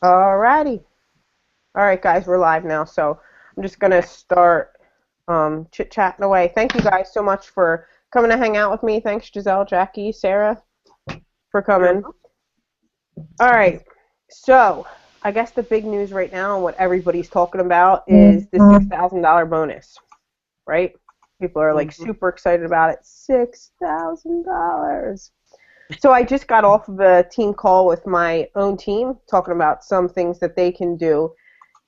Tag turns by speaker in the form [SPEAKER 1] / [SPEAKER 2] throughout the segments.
[SPEAKER 1] Alrighty. All right, guys, we're live now, so I'm just gonna start chit-chatting away. Thank you guys so much for coming to hang out with me. Thanks, Giselle, Jackie, Sarah, for
[SPEAKER 2] You're
[SPEAKER 1] coming. All right, so I guess the big news right now and what everybody's talking about is the $6,000 bonus, right? People are like
[SPEAKER 2] welcome.
[SPEAKER 1] super excited about it. $6,000. So I just got off of a team call with my own team talking about some things that they can do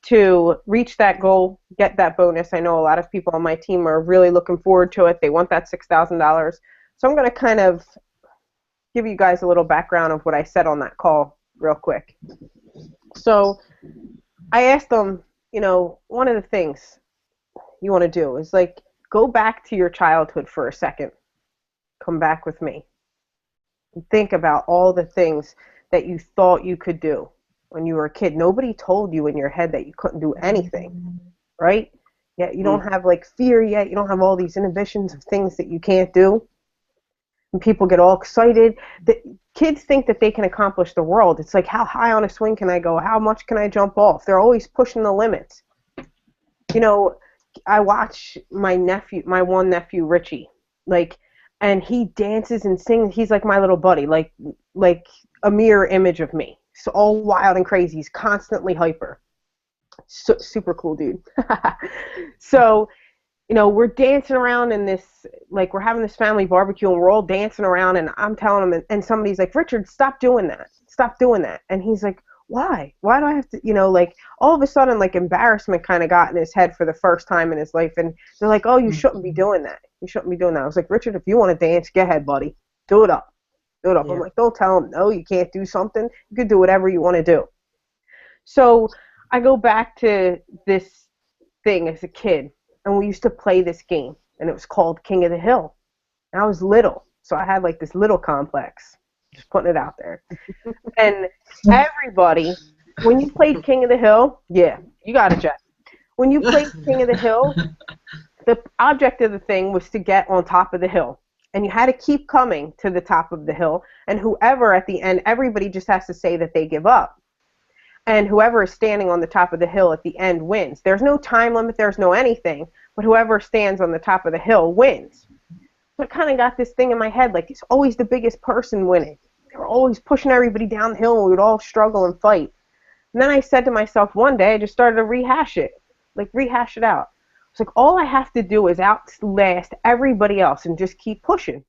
[SPEAKER 1] to reach that goal, get that bonus. I know a lot of people on my team are really looking forward to it. They want that $6,000. So I'm going to kind of give you guys a little background of what I said on that call real quick. So I asked them, one of the things you want to do is like go back to your childhood for a second. Come back with me. Think about all the things that you thought you could do when you were a kid. Nobody told you in your head that you couldn't do anything, right? Yeah, you don't
[SPEAKER 2] Mm.
[SPEAKER 1] have like fear yet. You don't have all these inhibitions of things that you can't do. And people get all excited. The kids think that they can accomplish the world. It's like, how high on a swing can I go? How much can I jump off? They're always pushing the limits. You know, I watch my one nephew, Richie, like, and he dances and sings. He's like my little buddy, like a mirror image of me. So all wild and crazy. He's constantly hyper. Super cool dude. So, we're dancing around in this, like, we're having this family barbecue and we're all dancing around and I'm telling him, and somebody's like, Richard, stop doing that. Stop doing that. And he's like, why? Why do I have to, like, all of a sudden, like, embarrassment kind of got in his head for the first time in his life. And they're like, oh, you shouldn't be doing that. You shouldn't be doing that. I was like, Richard, if you want to dance, go ahead, buddy. Do it up. Do it up. I'm
[SPEAKER 2] Yeah.
[SPEAKER 1] like, don't tell him, no, you can't do something. You can do whatever you want to do. So I go back to this thing as a kid, and we used to play this game, and it was called King of the Hill. And I was little, so I had like this little complex, just putting it out there. And everybody, when you played King of the Hill, yeah, you got it, Jeff. When you played King of the Hill, the object of the thing was to get on top of the hill. And you had to keep coming to the top of the hill, and whoever at the end, everybody just has to say that they give up. And whoever is standing on the top of the hill at the end wins. There's no time limit, there's no anything, but whoever stands on the top of the hill wins. So I kind of got this thing in my head, like it's always the biggest person winning. They were always pushing everybody down the hill, and we would all struggle and fight. And then I said to myself one day, I just started to rehash it out. It's like all I have to do is outlast everybody else and just keep pushing,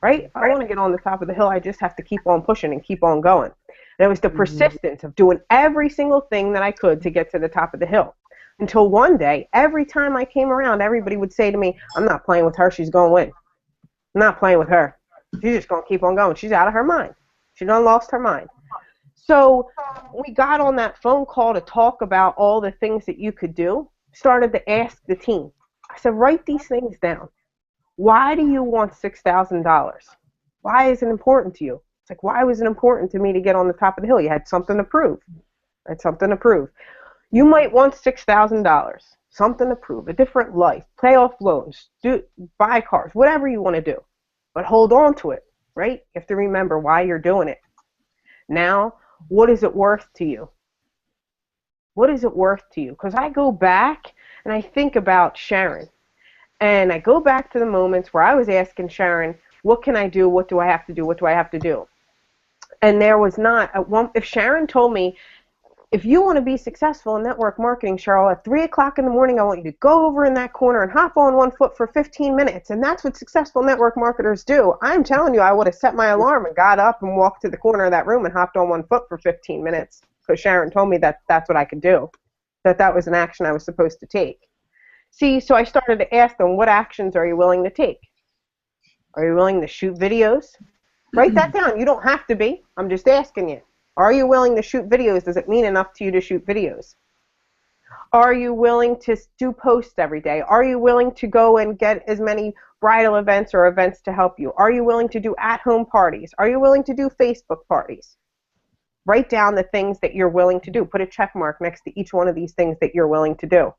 [SPEAKER 1] right? If I want to get on the top of the hill, I just have to keep on pushing and keep on going. And it was the
[SPEAKER 2] Mhm.
[SPEAKER 1] persistence of doing every single thing that I could to get to the top of the hill. Until one day, every time I came around, everybody would say to me, I'm not playing with her, she's going to win. I'm not playing with her. She's just going to keep on going. She's out of her mind. She done lost her mind. So we got on that phone call to talk about all the things that you could do. Started to ask the team. I said, write these things down. Why do you want $6,000? Why is it important to you? It's like, why was it important to me to get on the top of the hill? You had something to prove. I had something to prove. You might want $6,000, something to prove, a different life, pay off loans, buy cars, whatever you want to do. But hold on to it, right? You have to remember why you're doing it. Now, what is it worth to you? What is it worth to you? Because I go back and I think about Sharon. And I go back to the moments where I was asking Sharon, what can I do? What do I have to do? What do I have to do? And there was not a one. If Sharon told me, if you want to be successful in network marketing, Cheryl, at 3 o'clock in the morning, I want you to go over in that corner and hop on one foot for 15 minutes. And that's what successful network marketers do. I'm telling you, I would have set my alarm and got up and walked to the corner of that room and hopped on one foot for 15 minutes because Sharon told me that that's what I could do, that was an action I was supposed to take. See, so I started to ask them, what actions are you willing to take? Are you willing to shoot videos? Write that down. You don't have to be. I'm just asking you. Are you willing to shoot videos? Does it mean enough to you to shoot videos? Are you willing to do posts every day? Are you willing to go and get as many bridal events or events to help you? Are you willing to do at-home parties? Are you willing to do Facebook parties? Write down the things that you're willing to do. Put a check mark next to each one of these things that you're willing to do.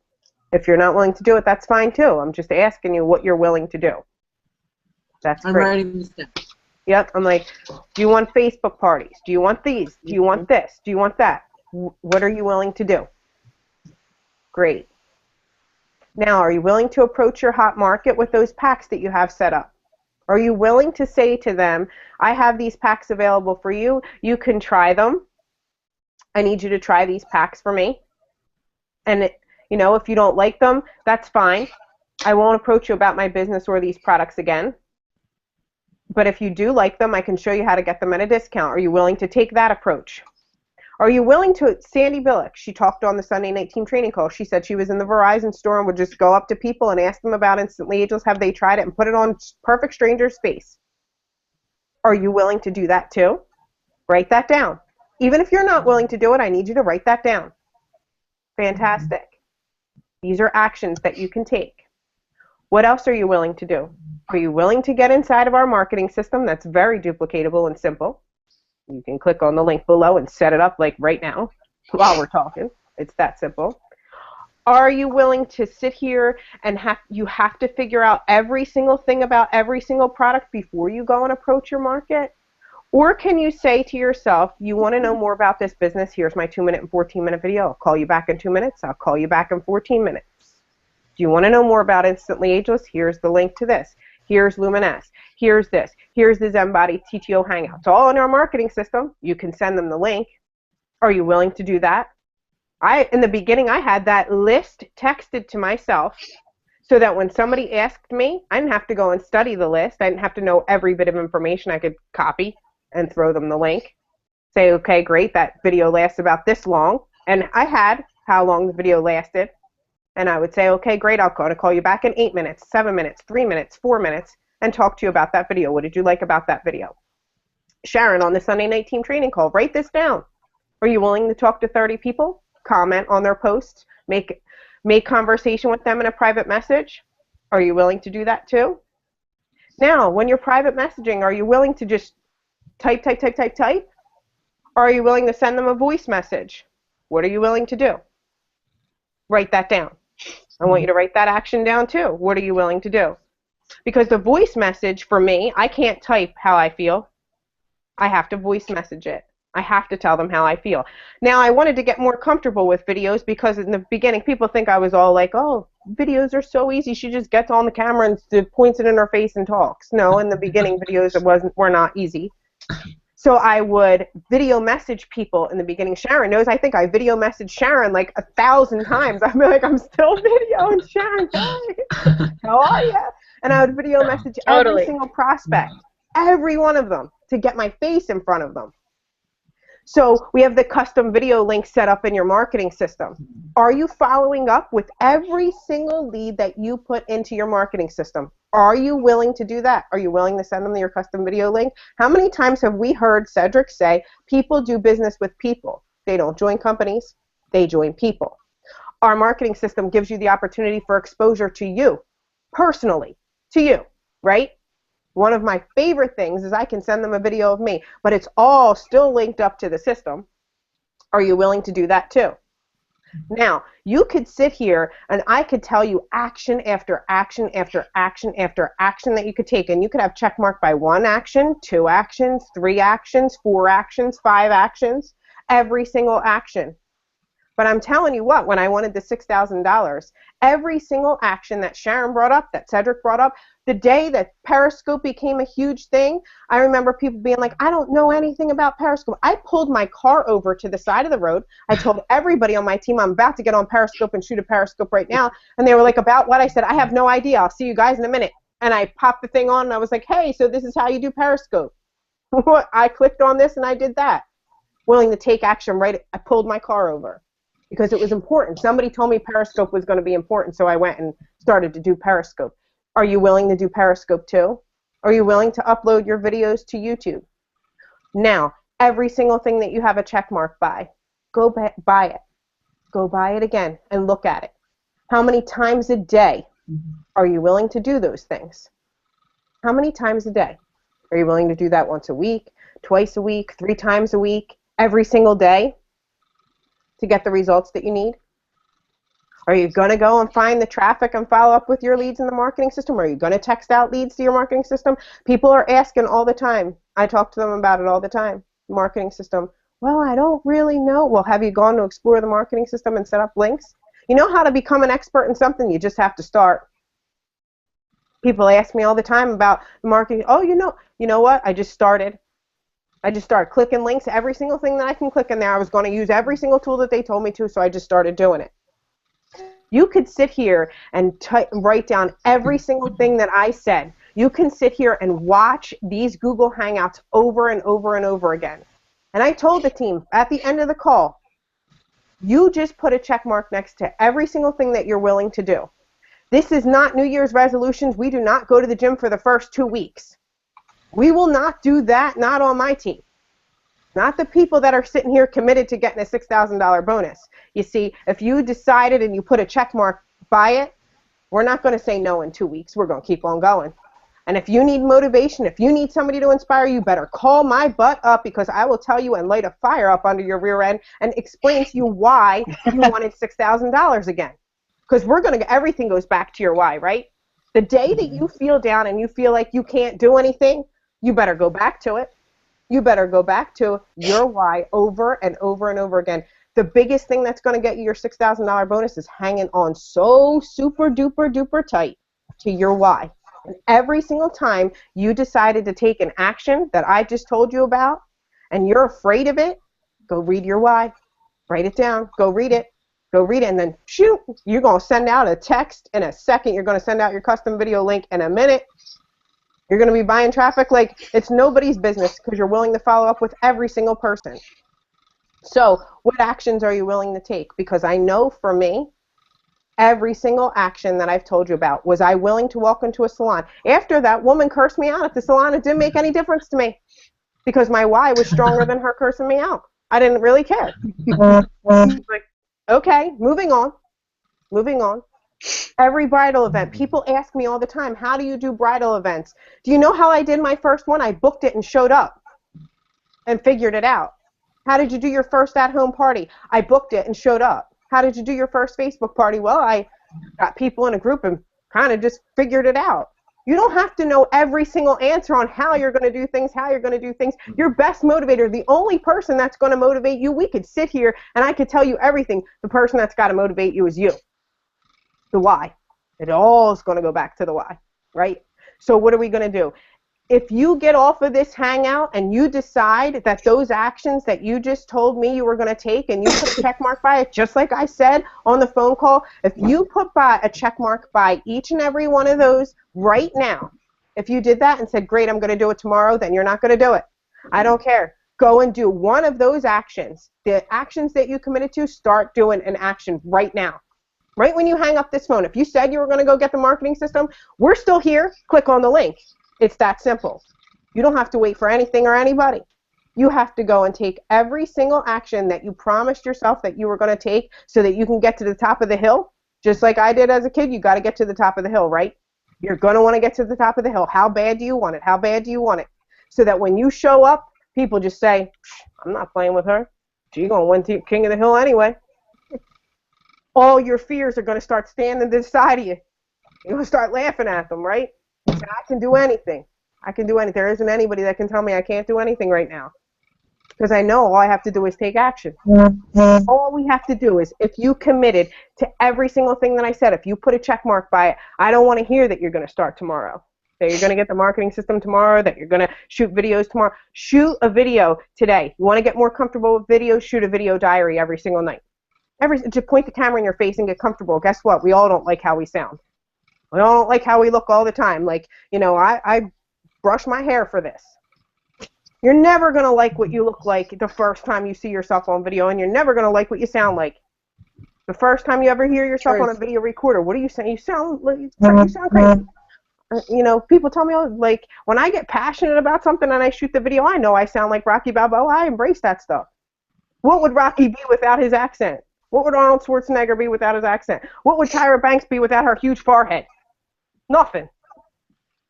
[SPEAKER 1] If you're not willing to do it, that's fine too. I'm just asking you what you're willing to do. That's
[SPEAKER 2] I'm
[SPEAKER 1] great.
[SPEAKER 2] writing this down.
[SPEAKER 1] Yep. I'm like, do you want Facebook parties? Do you want these? Do you want this? Do you want that? What are you willing to do? Great. Now, are you willing to approach your hot market with those packs that you have set up? Are you willing to say to them, I have these packs available for you. You can try them. I need you to try these packs for me. And, if you don't like them, that's fine. I won't approach you about my business or these products again. But if you do like them, I can show you how to get them at a discount. Are you willing to take that approach? Are you willing to, Sandy Billick, she talked on the Sunday night team training call. She said she was in the Verizon store and would just go up to people and ask them about Instantly Ageless. Have they tried it? And put it on perfect stranger's face. Are you willing to do that too? Write that down. Even if you're not willing to do it, I need you to write that down. Fantastic. These are actions that you can take. What else are you willing to do? Are you willing to get inside of our marketing system that's very duplicatable and simple? You can click on the link below and set it up like right now while we're talking. It's that simple. Are you willing to sit here and you have to figure out every single thing about every single product before you go and approach your market? Or can you say to yourself, you want to know more about this business? Here's my 2-minute and 14-minute video. I'll call you back in 2 minutes. I'll call you back in 14 minutes. Do you want to know more about Instantly Ageless? Here's the link to this. Here's Jeunesse. Here's this. Here's the Zenbody TTO Hangout. It's all in our marketing system. You can send them the link. Are you willing to do that? In the beginning, I had that list texted to myself so that when somebody asked me, I didn't have to go and study the list. I didn't have to know every bit of information. I could copy and throw them the link. Say, okay, great, that video lasts about this long. And I had how long the video lasted. And I would say, okay, great, I'm going to call you back in 8 minutes, 7 minutes, 3 minutes, 4 minutes, and talk to you about that video. What did you like about that video? Sharon, on the Sunday night team training call, write this down. Are you willing to talk to 30 people? Comment on their posts? Make conversation with them in a private message? Are you willing to do that too? Now, when you're private messaging, are you willing to just type? Or are you willing to send them a voice message? What are you willing to do? Write that down. I want you to write that action down too. What are you willing to do? Because the voice message for me, I can't type how I feel. I have to voice message it. I have to tell them how I feel. Now, I wanted to get more comfortable with videos because in the beginning, people think I was all like, oh, videos are so easy. She just gets on the camera and points it in her face and talks. No, in the beginning, videos were not easy. So I would video message people in the beginning. Sharon knows I think I video messaged Sharon like 1,000 times. I'm like, I'm still videoing Sharon. Hi, how are you? And I would video message every single prospect, every one of them, to get my face in front of them. So we have the custom video link set up in your marketing system. Are you following up with every single lead that you put into your marketing system? Are you willing to do that? Are you willing to send them your custom video link? How many times have we heard Cedric say, people do business with people? They don't join companies, they join people. Our marketing system gives you the opportunity for exposure to you, personally, to you, right? One of my favorite things is I can send them a video of me, but it's all still linked up to the system. Are you willing to do that too? Now, you could sit here and I could tell you action after action after action after action that you could take, and you could have check mark by 1 action, 2 actions, 3 actions, 4 actions, 5 actions, every single action. But I'm telling you what, when I wanted the $6,000, every single action that Sharon brought up, that Cedric brought up, the day that Periscope became a huge thing, I remember people being like, I don't know anything about Periscope. I pulled my car over to the side of the road. I told everybody on my team, I'm about to get on Periscope and shoot a Periscope right now. And they were like, about what? I said, I have no idea. I'll see you guys in a minute. And I popped the thing on and I was like, hey, so this is how you do Periscope. I clicked on this and I did that. Willing to take action, right? I pulled my car over because it was important. Somebody told me Periscope was going to be important, so I went and started to do Periscope. Are you willing to do Periscope too? Are you willing to upload your videos to YouTube? Now, every single thing that you have a check mark by, go buy it. Go buy it again and look at it. How many times a day are you willing to do those things? How many times a day? Are you willing to do that once a week, twice a week, 3 times a week, every single day to get the results that you need? Are you going to go and find the traffic and follow up with your leads in the marketing system? Are you going to text out leads to your marketing system? People are asking all the time. I talk to them about it all the time. Marketing system. Well, I don't really know. Well, have you gone to explore the marketing system and set up links? You know how to become an expert in something? You just have to start. People ask me all the time about marketing. Oh, you know what? I just started. I just started clicking links. Every single thing that I can click in there, I was going to use every single tool that they told me to, so I just started doing it. You could sit here and write down every single thing that I said. You can sit here and watch these Google Hangouts over and over and over again. And I told the team at the end of the call, you just put a check mark next to every single thing that you're willing to do. This is not New Year's resolutions. We do not go to the gym for the first 2 weeks. We will not do that, not on my team. Not the people that are sitting here committed to getting a $6,000 bonus. You see, if you decided and you put a check mark by it, we're not going to say no in 2 weeks. We're going to keep on going. And if you need motivation, if you need somebody to inspire you, better call my butt up, because I will tell you and light a fire up under your rear end and explain to you why you wanted $6,000 again. Because everything goes back to your why, right? The day that you feel down and you feel like you can't do anything, you better go back to it. You better go back to your why over and over and over again. The biggest thing that's going to get you your $6,000 bonus is hanging on so super duper duper tight to your why. And every single time you decided to take an action that I just told you about and you're afraid of it, go read your why. Write it down. Go read it. Go read it, and then shoot, you're going to send out a text in a second. You're going to send out your custom video link in a minute. You're going to be buying traffic like it's nobody's business, because you're willing to follow up with every single person. So what actions are you willing to take? Because I know for me, every single action that I've told you about, was I willing to walk into a salon. After that woman cursed me out at the salon, it didn't make any difference to me, because my why was stronger than her cursing me out. I didn't really care. Like, okay, moving on. Moving on. Every bridal event. People ask me all the time, how do you do bridal events? Do you know how I did my first one? I booked it and showed up and figured it out. How did you do your first at-home party? I booked it and showed up. How did you do your first Facebook party? Well, I got people in a group and kind of just figured it out. You don't have to know every single answer on how you're going to do things, Your best motivator, the only person that's going to motivate you, we could sit here and I could tell you everything. The person that's got to motivate you is you. The why. It all is going to go back to the why, right? So what are we going to do? If you get off of this hangout and you decide that those actions that you just told me you were going to take, and you put a check mark by it, just like I said on the phone call, if you put by a check mark by each and every one of those right now, if you did that and said, great, I'm going to do it tomorrow, then you're not going to do it. I don't care. Go and do one of those actions. The actions that you committed to, start doing an action right now. Right when you hang up this phone, if you said you were going to go get the marketing system, we're still here. Click on the link. It's that simple. You don't have to wait for anything or anybody. You have to go and take every single action that you promised yourself that you were going to take so that you can get to the top of the hill. Just like I did as a kid, you got to get to the top of the hill, right? You're going to want to get to the top of the hill. How bad do you want it? How bad do you want it? So that when you show up, people just say, I'm not playing with her. She's going to win King of the Hill anyway. All your fears are going to start standing to the side of you. You're going to start laughing at them, right? You say, I can do anything. I can do anything. There isn't anybody that can tell me I can't do anything right now. Because I know all I have to do is take action. All we have to do is, if you committed to every single thing that I said, if you put a check mark by it, I don't want to hear that you're going to start tomorrow, that you're going to get the marketing system tomorrow, that you're going to shoot videos tomorrow. Shoot a video today. You want to get more comfortable with videos? Shoot a video diary every single night. Just point the camera in your face and get comfortable. Guess what? We all don't like how we sound. We all don't like how we look all the time. Like, I brush my hair for this. You're never going to like what you look like the first time you see yourself on video, and you're never going to like what you sound like. The first time you ever hear yourself on a video recorder, what do you say? You sound crazy. People tell me, like, when I get passionate about something and I shoot the video, I know I sound like Rocky Balboa. I embrace that stuff. What would Rocky be without his accent? What would Arnold Schwarzenegger be without his accent? What would Tyra Banks be without her huge forehead? Nothing.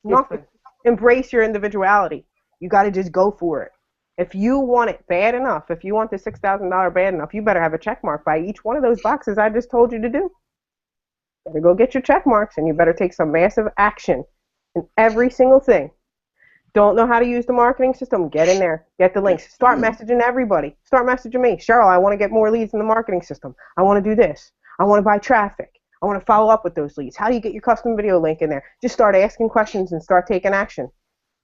[SPEAKER 1] Nothing. Embrace your individuality. You got to just go for it. If you want it bad enough, if you want the $6,000 bad enough, you better have a check mark by each one of those boxes I just told you to do. Better go get your check marks, and you better take some massive action in every single thing. Don't know how to use the marketing system? Get in there. Get the links. Start messaging everybody. Start messaging me. Cheryl, I want to get more leads in the marketing system. I want to do this. I want to buy traffic. I want to follow up with those leads. How do you get your custom video link in there? Just start asking questions and start taking action.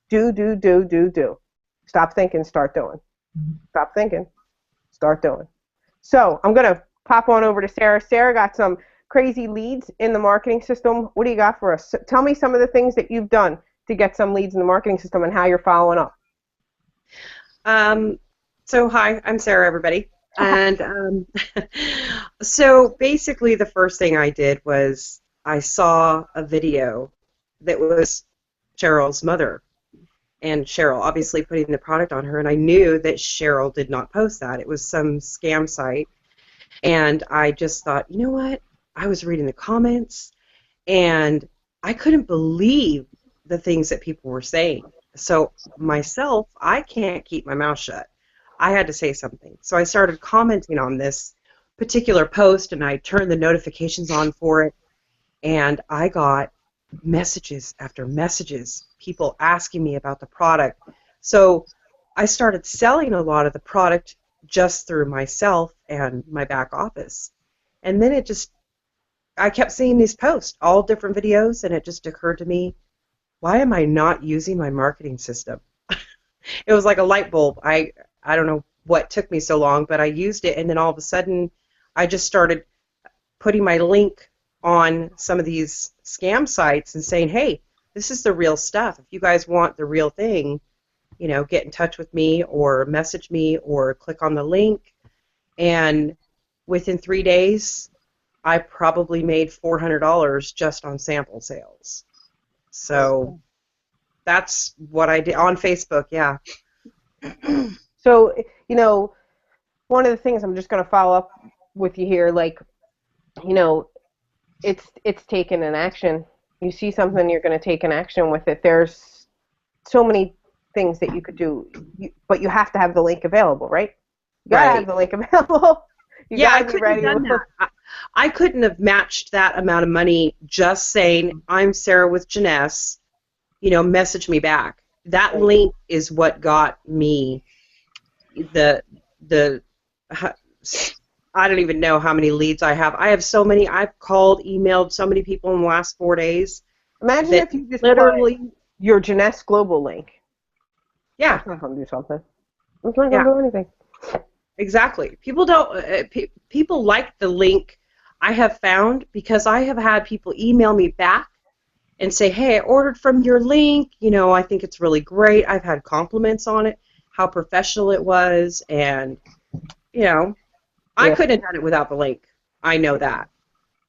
[SPEAKER 1] Do, do, do, do, do. Stop thinking, start doing. Stop thinking, start doing. So I'm going to pop on over to Sarah. Sarah got some crazy leads in the marketing system. What do you got for us? Tell me some of the things that you've done to get some leads in the marketing system and how you're following up.
[SPEAKER 2] So hi, I'm Sarah, everybody. And so basically the first thing I did was I saw a video that was Cheryl's mother, and Cheryl obviously putting the product on her, and I knew that Cheryl did not post that. It was some scam site, and I just thought, you know what? I was reading the comments, and I couldn't believe the things that people were saying. So myself, I can't keep my mouth shut. I had to say something. So I started commenting on this particular post, and I turned the notifications on for it, and I got messages after messages, people asking me about the product. So I started selling a lot of the product just through myself and my back office. And then I kept seeing these posts, all different videos, and it just occurred to me, why am I not using my marketing system? It was like a light bulb. I don't know what took me so long, but I used it, and then all of a sudden I just started putting my link on some of these scam sites and saying, hey, this is the real stuff. If you guys want the real thing, you know, get in touch with me or message me or click on the link. And within 3 days, I probably made $400 just on sample sales. So that's what I did on Facebook, yeah.
[SPEAKER 1] So, you know, one of the things I'm just going to follow up with you here, like, you know, it's taking an action. You see something, you're going to take an action with it. There's so many things that you could do, but you have to have the link available, right? You got to have the link available.
[SPEAKER 2] Yeah, I couldn't have done that. I couldn't have matched that amount of money just saying, I'm Sarah with Jeunesse, you know, message me back. That link is what got me the I don't even know how many leads I have. I have so many. I've called, emailed so many people in the last 4 days.
[SPEAKER 1] Imagine if you just
[SPEAKER 2] literally
[SPEAKER 1] put your Jeunesse Global link.
[SPEAKER 2] Yeah.
[SPEAKER 1] It's not going to do something. It's not going to do anything.
[SPEAKER 2] Exactly. People don't. People like the link. I have found, because I have had people email me back and say, hey, I ordered from your link. You know, I think it's really great. I've had compliments on it, how professional it was, and you know, I couldn't have done it without the link. I know that.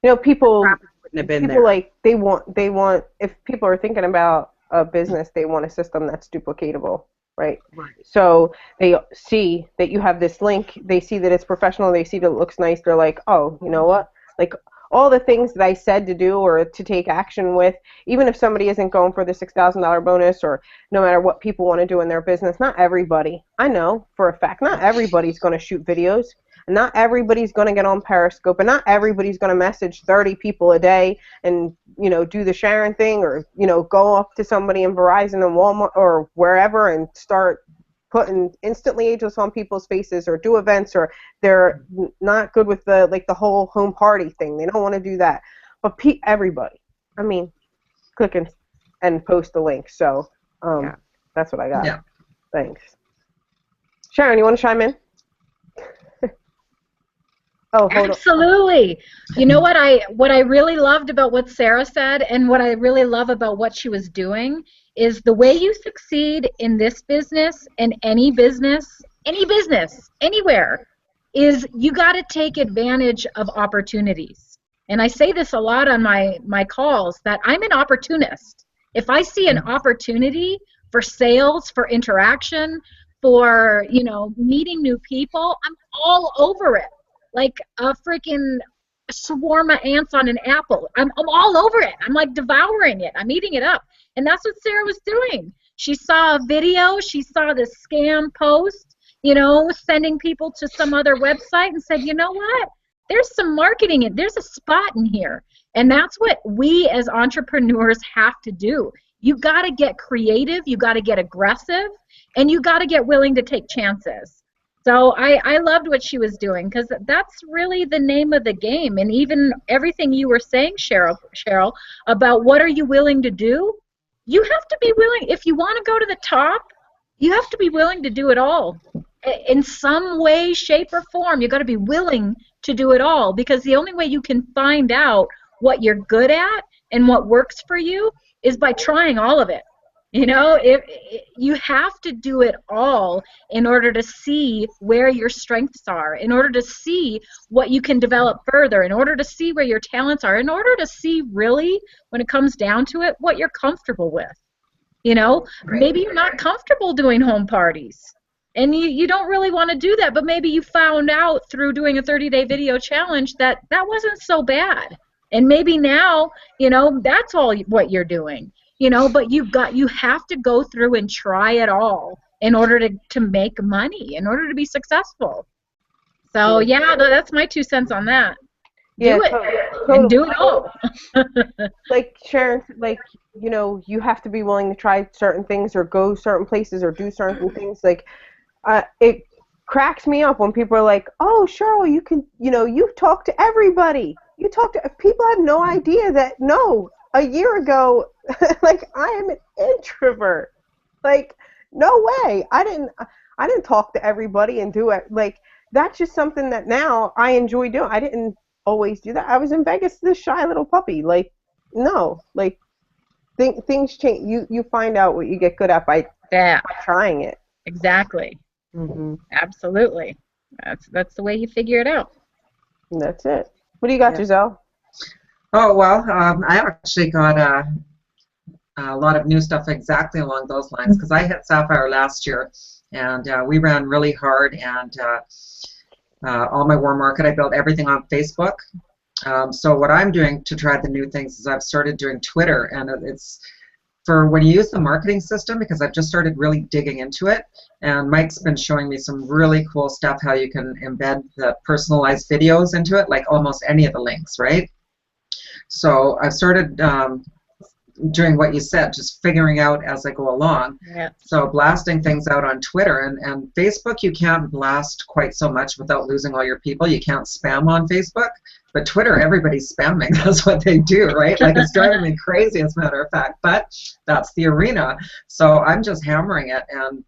[SPEAKER 1] You know, people
[SPEAKER 2] wouldn't have been
[SPEAKER 1] people
[SPEAKER 2] there.
[SPEAKER 1] like they want if people are thinking about a business, they want a system that's duplicatable, right? So they see that you have this link, they see that it's professional, they see that it looks nice, they're like, oh, you know what? Like all the things that I said to do or to take action with, even if somebody isn't going for the $6,000 bonus, or no matter what people want to do in their business, not everybody, I know for a fact, not everybody's going to shoot videos. Not everybody's going to get on Periscope, and not everybody's going to message 30 people a day and, you know, do the sharing thing, or, you know, go up to somebody in Verizon and Walmart or wherever and start putting instantly ageless on people's faces, or do events, or they're not good with the whole home party thing. They don't want to do that. But everybody, I mean, click and post the link. So that's what I got.
[SPEAKER 3] Yeah.
[SPEAKER 1] Thanks. Sharon, you want to chime in? Oh, hold
[SPEAKER 4] Absolutely. On. You know what I really loved about what Sarah said, and what I really love about what she was doing, is the way you succeed in this business and any business, anywhere, is you got to take advantage of opportunities. And I say this a lot on my calls, that I'm an opportunist. If I see an opportunity for sales, for interaction, for, you know, meeting new people, I'm all over it. Like a freaking swarm of ants on an apple. I'm all over it. I'm like devouring it. I'm eating it up. And that's what Sarah was doing. She saw a video. She saw this scam post, you know, sending people to some other website, and said, you know what? There's some marketing. There's a spot in here. And that's what we as entrepreneurs have to do, You got to get creative, you got to get aggressive, and you got to get willing to take chances. So I loved what she was doing, because that's really the name of the game. And even everything you were saying, Cheryl, about what are you willing to do, you have to be willing. If you want to go to the top, you have to be willing to do it all. In some way, shape, or form, you got to be willing to do it all, because the only way you can find out what you're good at and what works for you is by trying all of it. You know, you have to do it all in order to see where your strengths are, in order to see what you can develop further, in order to see where your talents are, in order to see really, when it comes down to it, what you're comfortable with. You know, maybe you're not comfortable doing home parties, and you don't really want to do that, but maybe you found out through doing a 30-day video challenge that wasn't so bad. And maybe now, you know, that's all what you're doing. You know, but you have to go through and try it all in order to make money, in order to be successful. So yeah, that's my 2 cents on that. Do it and do it all.
[SPEAKER 1] Like Sharon, like, you know, you have to be willing to try certain things or go certain places or do certain things. Like, it cracks me up when people are like, "Oh, Cheryl, you can, you know, you talk to everybody. You talk to people." Have no idea that a year ago, like, I am an introvert. Like, no way. I didn't talk to everybody and do it. Like, that's just something that now I enjoy doing. I didn't always do that. I was in Vegas, this shy little puppy. Like, no. Like, things change. You find out what you get good at by trying it.
[SPEAKER 4] Exactly.
[SPEAKER 1] Mm-hmm.
[SPEAKER 4] Absolutely. That's the way you figure it out.
[SPEAKER 1] And that's it. What do you got, Giselle?
[SPEAKER 3] Oh, well, I actually got a lot of new stuff exactly along those lines, because I hit Sapphire last year, and we ran really hard, and all my warm market, I built everything on Facebook. So what I'm doing to try the new things is I've started doing Twitter, and it's for when you use the marketing system, because I've just started really digging into it, and Mike's been showing me some really cool stuff, how you can embed the personalized videos into it, like almost any of the links, right? So I've started doing what you said, just figuring out as I go along.
[SPEAKER 4] Yeah.
[SPEAKER 3] So blasting things out on Twitter, and Facebook you can't blast quite so much without losing all your people. You can't spam on Facebook, but Twitter, everybody's spamming. That's what they do, right? Like, it's driving me crazy, as a matter of fact, but that's the arena. So I'm just hammering it, and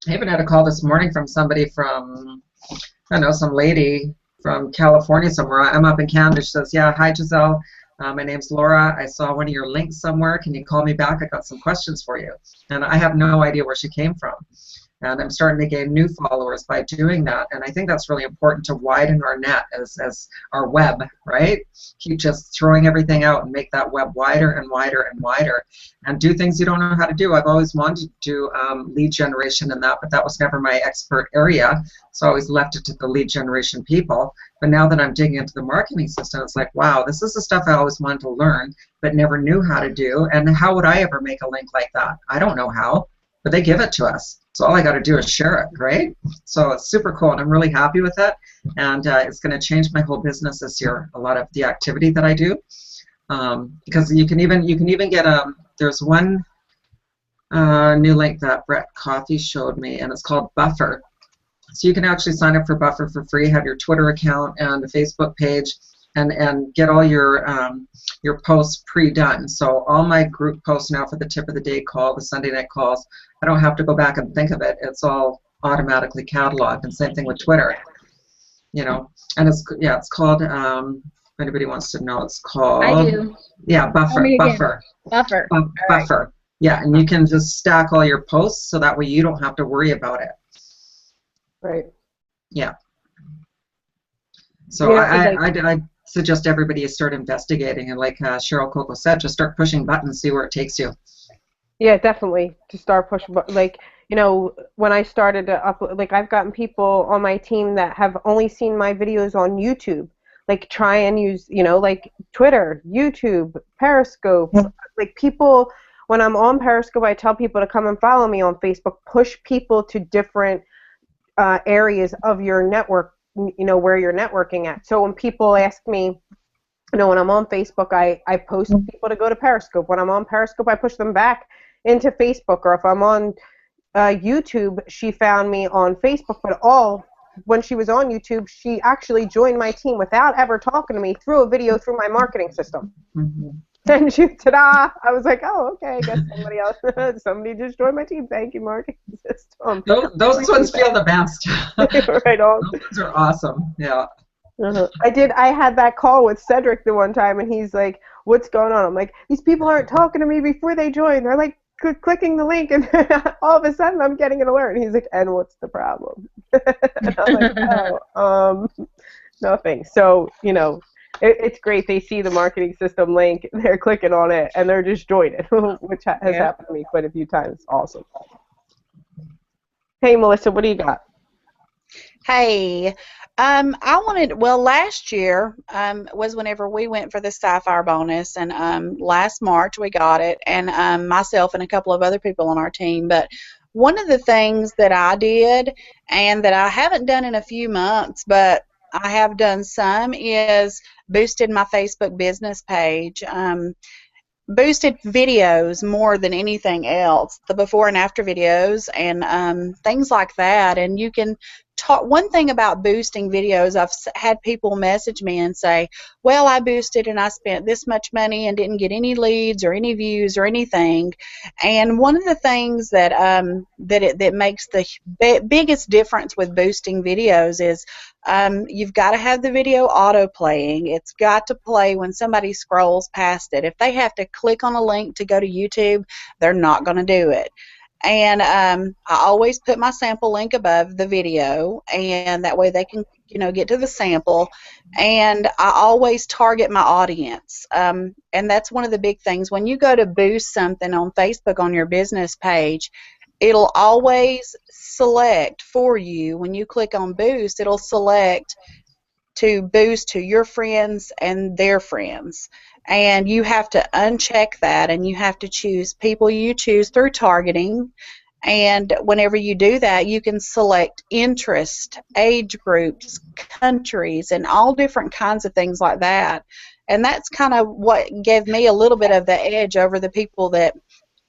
[SPEAKER 3] I even had a call this morning from somebody from, I don't know, some lady from California somewhere. I'm up in Canada. She says, "Yeah, hi Giselle. My name's Laura. I saw one of your links somewhere. Can you call me back? I got some questions for you." And I have no idea where she came from. And I'm starting to gain new followers by doing that. And I think that's really important to widen our net as our web, right? Keep just throwing everything out and make that web wider and wider and wider. And do things you don't know how to do. I've always wanted to do lead generation and that, but that was never my expert area. So I always left it to the lead generation people. But now that I'm digging into the marketing system, it's like, wow, this is the stuff I always wanted to learn, but never knew how to do. And how would I ever make a link like that? I don't know how, but they give it to us. So all I got to do is share it, right? So it's super cool, and I'm really happy with it. And it's going to change my whole business this year. A lot of the activity that I do, because you can even get there's one new link that Brett Coffey showed me, and it's called Buffer. So you can actually sign up for Buffer for free, have your Twitter account and a Facebook page, and get all your posts pre-done. So all my group posts now for the tip of the day call, the Sunday night calls, I don't have to go back and think of it. It's all automatically cataloged, and same thing with Twitter. You know, and it's called. If anybody wants to know, it's called.
[SPEAKER 4] I do.
[SPEAKER 3] Yeah, Buffer. Buffer.
[SPEAKER 4] Buffer.
[SPEAKER 3] Buffer. Right. Yeah, and you can just stack all your posts, so that way you don't have to worry about it.
[SPEAKER 1] Right.
[SPEAKER 3] Yeah. So I suggest everybody start investigating, and like Cheryl Coco said, just start pushing buttons, see where it takes you.
[SPEAKER 1] Yeah, definitely. To start pushing, like, you know, when I started to upload, like, I've gotten people on my team that have only seen my videos on YouTube. Like, try and use, you know, like Twitter, YouTube, Periscope. Like, people, when I'm on Periscope, I tell people to come and follow me on Facebook. Push people to different areas of your network, you know, where you're networking at. So when people ask me, when I'm on Facebook, I post people to go to Periscope. When I'm on Periscope, I push them back into Facebook. Or if I'm on YouTube, she found me on Facebook, but when she was on YouTube, she actually joined my team without ever talking to me through a video through my marketing system.
[SPEAKER 3] Mhm.
[SPEAKER 1] And ta-da! I was like, oh, okay, I guess somebody just joined my team. Thank you, marketing system.
[SPEAKER 3] Those ones feel the best.
[SPEAKER 1] Right on.
[SPEAKER 3] Those ones are awesome. Yeah.
[SPEAKER 1] I had that call with Cedric the one time, and he's like, what's going on? I'm like, these people aren't talking to me before they join. They're like clicking the link, and all of a sudden I'm getting an alert. And he's like, and what's the problem? And I'm like, oh, nothing. So, it's great. They see the marketing system link, they're clicking on it, and they're just joining, which has happened to me quite a few times. Awesome. Hey, Melissa, what do you got?
[SPEAKER 5] Hey, last year was whenever we went for the Sapphire bonus, and last March we got it, and myself and a couple of other people on our team. But one of the things that I did, and that I haven't done in a few months, but I have done some, is boosted my Facebook business page. Boosted videos more than anything else, the before and after videos and things like that. And you can talk. One thing about boosting videos, I've had people message me and say, well, I boosted and I spent this much money and didn't get any leads or any views or anything. And one of the things that that makes the biggest difference with boosting videos is you've got to have the video auto playing. It's got to play when somebody scrolls past it. If they have to click on a link to go to YouTube, they're not going to do it. And I always put my sample link above the video, and that way they can, get to the sample. And I always target my audience. And that's one of the big things. When you go to boost something on Facebook on your business page, it'll always select for you. When you click on boost, it'll select to boost to your friends and their friends. And you have to uncheck that, and you have to choose people you choose through targeting. And whenever you do that, you can select interest, age groups, countries, and all different kinds of things like that. And that's kind of what gave me a little bit of the edge over the people that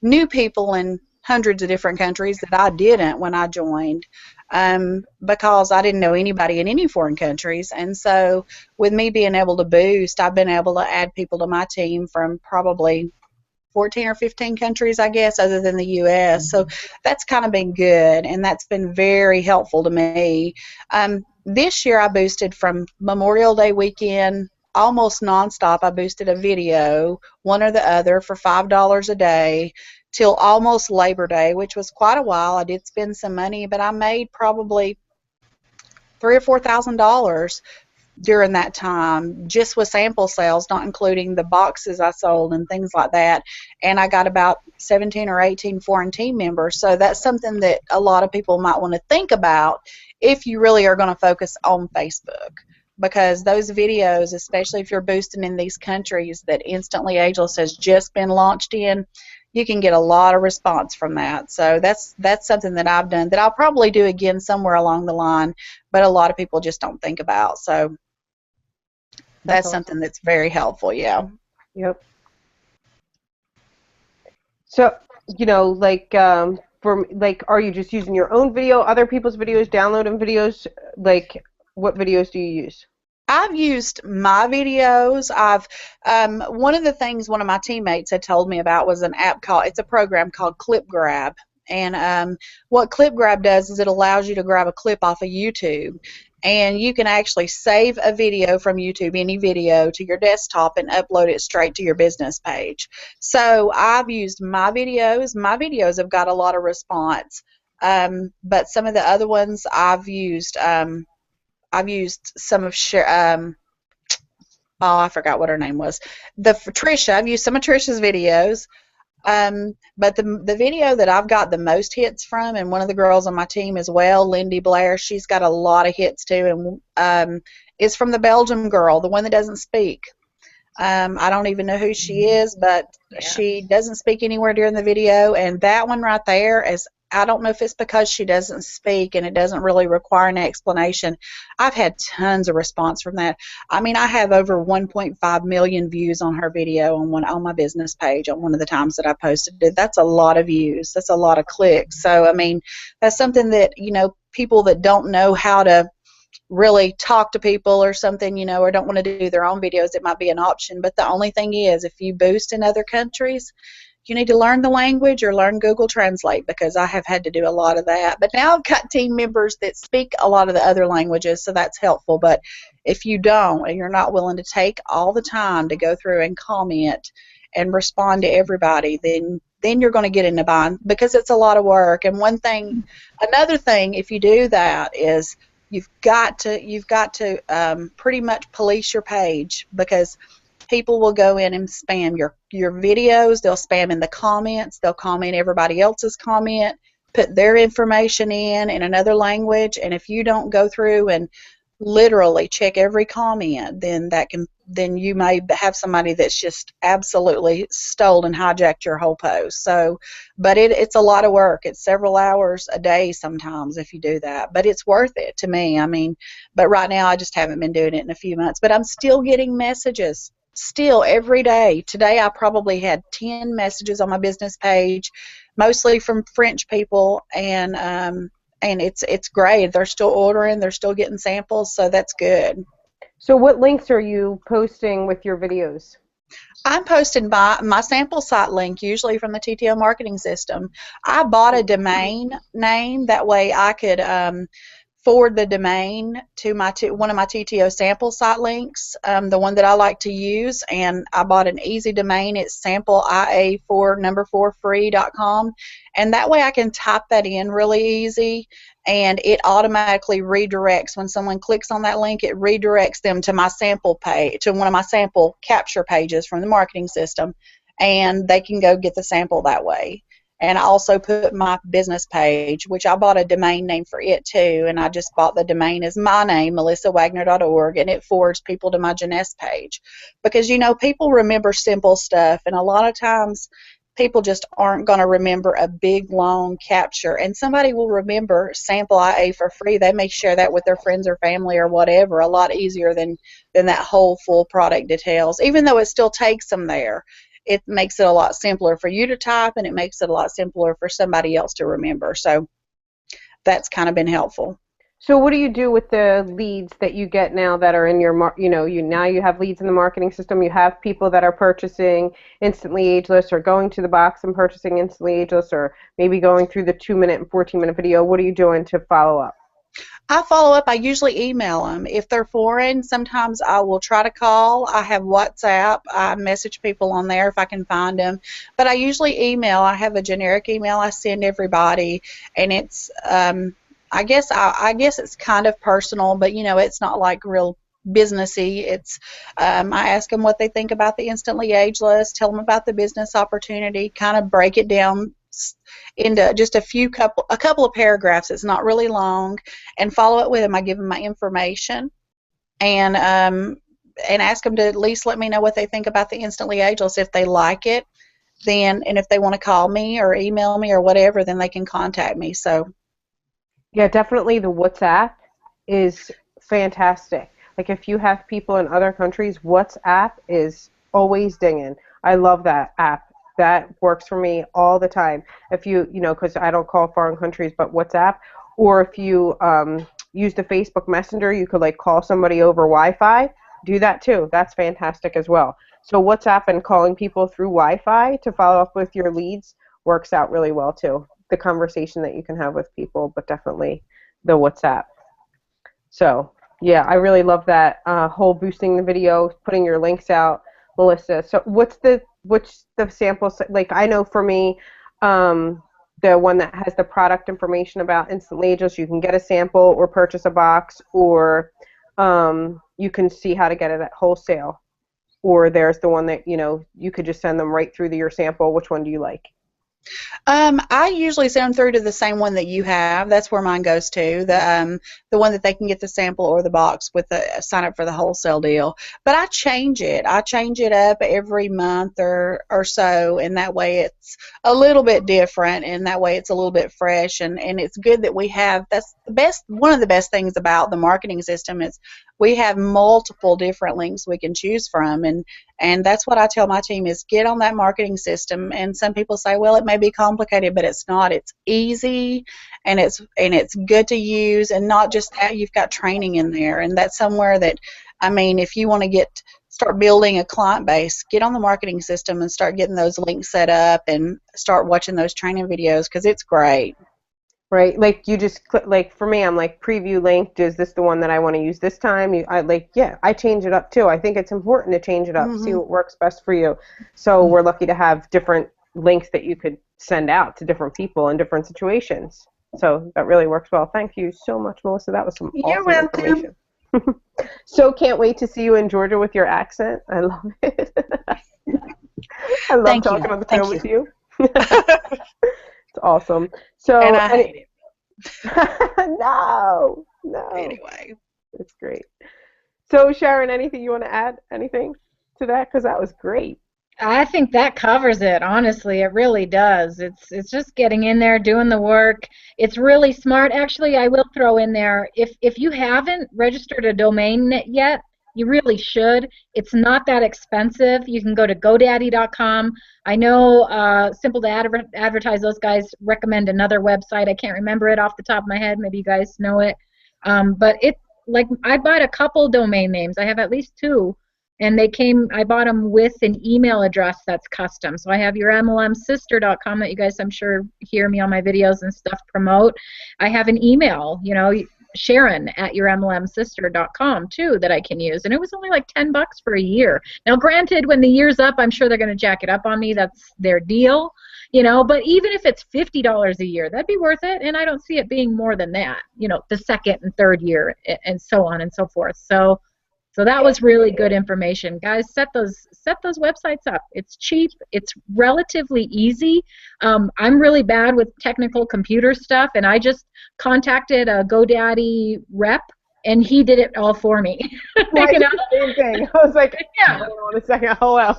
[SPEAKER 5] knew people in hundreds of different countries that I didn't when I joined, because I didn't know anybody in any foreign countries. And so with me being able to boost, I've been able to add people to my team from probably 14 or 15 countries, I guess, other than the U.S. So that's kind of been good, and that's been very helpful to me. This year I boosted from Memorial Day weekend almost nonstop. I boosted a video, one or the other, for $5 a day till almost Labor Day, which was quite a while. I did spend some money, but I made probably $3,000 or $4,000 during that time, just with sample sales, not including the boxes I sold and things like that. And I got about 17 or 18 foreign team members. So that's something that a lot of people might want to think about if you really are going to focus on Facebook. Because those videos, especially if you're boosting in these countries that Instantly Ageless has just been launched in, you can get a lot of response from that. So that's something that I've done that I'll probably do again somewhere along the line, but a lot of people just don't think about. So that's
[SPEAKER 1] awesome.
[SPEAKER 5] Something that's very helpful, yeah.
[SPEAKER 1] Yep. So, are you just using your own video, other people's videos, downloading videos? Like, what videos do you use?
[SPEAKER 5] I've used my videos. One of the things one of my teammates had told me about was it's a program called ClipGrab. And what ClipGrab does is it allows you to grab a clip off of YouTube, and you can actually save a video from YouTube, any video, to your desktop and upload it straight to your business page. So I've used my videos. My videos have got a lot of response, but some of the other ones I've used some of I forgot what her name was. Trisha. I've used some of Trisha's videos. But the video that I've got the most hits from, and one of the girls on my team as well, Lindy Blair, she's got a lot of hits too, and is from the Belgium girl, the one that doesn't speak. I don't even know who she is, but she doesn't speak anywhere during the video, and that one right there is I don't know if it's because she doesn't speak and it doesn't really require an explanation. I've had tons of response from that. I mean, I have over 1.5 million views on her video on my business page on one of the times that I posted it. That's a lot of views. That's a lot of clicks. So, I mean, that's something that, people that don't know how to really talk to people or something, or don't want to do their own videos, it might be an option. But the only thing is, if you boost in other countries, you need to learn the language or learn Google Translate, because I have had to do a lot of that. But now I've got team members that speak a lot of the other languages, so that's helpful. But if you don't, and you're not willing to take all the time to go through and comment and respond to everybody, then you're going to get in a bind, because it's a lot of work. And another thing, if you do that, is you've got to pretty much police your page, because people will go in and spam your videos. They'll spam in the comments. They'll comment everybody else's comment, put their information in another language. And if you don't go through and literally check every comment, then you may have somebody that's just absolutely stole and hijacked your whole post. So, but it's a lot of work. It's several hours a day sometimes if you do that, but it's worth it to me. I mean, but right now I just haven't been doing it in a few months, but I'm still getting messages. Still every day. Today I probably had 10 messages on my business page, mostly from French people, and it's great. They're still ordering, they're still getting samples, so that's good.
[SPEAKER 1] So what links are you posting with your videos?
[SPEAKER 5] I'm posting my sample site link, usually from the TTO marketing system. I bought a domain name, that way I could forward the domain to one of my TTO sample site links, the one that I like to use, and I bought an easy domain. It's sampleia4free.com, and that way I can type that in really easy, and it automatically redirects. When someone clicks on that link, it redirects them to my sample page, to one of my sample capture pages from the marketing system, and they can go get the sample that way. And I also put my business page, which I bought a domain name for it too, and I just bought the domain as my name, melissawagner.org, and it forwards people to my Jeunesse page. Because, people remember simple stuff, and a lot of times people just aren't going to remember a big, long capture. And somebody will remember sample IA for free. They may share that with their friends or family or whatever a lot easier than that whole full product details, even though it still takes them there. It makes it a lot simpler for you to type, and it makes it a lot simpler for somebody else to remember. So that's kind of been helpful.
[SPEAKER 1] So what do you do with the leads that you get now that are in your, now you have leads in the marketing system. You have people that are purchasing Instantly Ageless, or going to the box and purchasing Instantly Ageless, or maybe going through the 2-minute and 14-minute video. What are you doing to follow up?
[SPEAKER 5] I follow up. I usually email them. If they're foreign, sometimes I will try to call. I have WhatsApp. I message people on there if I can find them. But I usually email. I have a generic email I send everybody, and it's I guess it's kind of personal, but it's not like real businessy. It's I ask them what they think about the Instantly Ageless, tell them about the business opportunity, kind of break it down into just a couple of paragraphs. It's not really long, and follow it with them. I give them my information, and ask them to at least let me know what they think about the Instantly Ageless. If they like it, and if they want to call me or email me or whatever, then they can contact me. So
[SPEAKER 1] yeah, definitely the WhatsApp is fantastic. Like, if you have people in other countries, WhatsApp is always dinging. I love that app. That works for me all the time. If because I don't call foreign countries, but WhatsApp. Or if you use the Facebook Messenger, you could call somebody over Wi-Fi. Do that too. That's fantastic as well. So WhatsApp and calling people through Wi-Fi to follow up with your leads works out really well too. The conversation that you can have with people, but definitely the WhatsApp. So yeah, I really love that whole boosting the video, putting your links out, Melissa. So what's the sample, I know for me, the one that has the product information about Instantly Ageless, you can get a sample or purchase a box, or you can see how to get it at wholesale. Or there's the one that you could just send them right through your sample. Which one do you like?
[SPEAKER 5] I usually send them through to the same one that you have. That's where mine goes to. The one that they can get the sample or the box with the sign up for the wholesale deal. But I change it. I change it up every month or so, and that way it's a little bit different, and that way it's a little bit fresh, and it's good that we have. That's the best. One of the best things about the marketing system is we have multiple different links we can choose from, and that's what I tell my team is get on that marketing system. And some people say, well, it may be complicated, but it's not. It's easy, and it's good to use, and not just that, you've got training in there, and that's somewhere that, I mean, if you want to start building a client base, get on the marketing system and start getting those links set up and start watching those training videos because it's great.
[SPEAKER 1] Right, like you just click, like for me, I'm like preview link. Is this the one that I want to use this time? I change it up too. I think it's important to change it up, see what works best for you. So we're lucky to have different links that you could send out to different people in different situations. So that really works well. Thank you so much, Melissa. That was some awesome information. So can't wait to see you in Georgia with your accent. I love it. I love talking on the phone with you. It's awesome. So,
[SPEAKER 5] and I hate it.
[SPEAKER 1] No.
[SPEAKER 5] Anyway.
[SPEAKER 1] It's great. So, Sharon, anything you want to add? Anything to that? Because that was great.
[SPEAKER 4] I think that covers it, honestly. It really does. It's just getting in there, doing the work. It's really smart. Actually, I will throw in there, if you haven't registered a domain yet, you really should. It's not that expensive. You can go to GoDaddy.com. I know Simple to Advertise, those guys recommend another website. I can't remember it off the top of my head. Maybe you guys know it. But I bought a couple domain names. I have at least 2. And I bought them with an email address that's custom. So I have your MLMsister.com that you guys, I'm sure, hear me on my videos and stuff promote. I have an email, Sharon at yourmlmsister.com too that I can use, and it was only like $10 for a year. Now, granted, when the year's up, I'm sure they're going to jack it up on me. That's their deal, But even if it's $50 a year, that'd be worth it, and I don't see it being more than that. The second and third year, and so on and so forth. So that was really good information, guys. Set those websites up. It's cheap. It's relatively easy. I'm really bad with technical computer stuff, and I just contacted a GoDaddy rep, and he did it all for me.
[SPEAKER 1] Same thing. I was like,
[SPEAKER 4] yeah.
[SPEAKER 1] Hold on a second. Hello.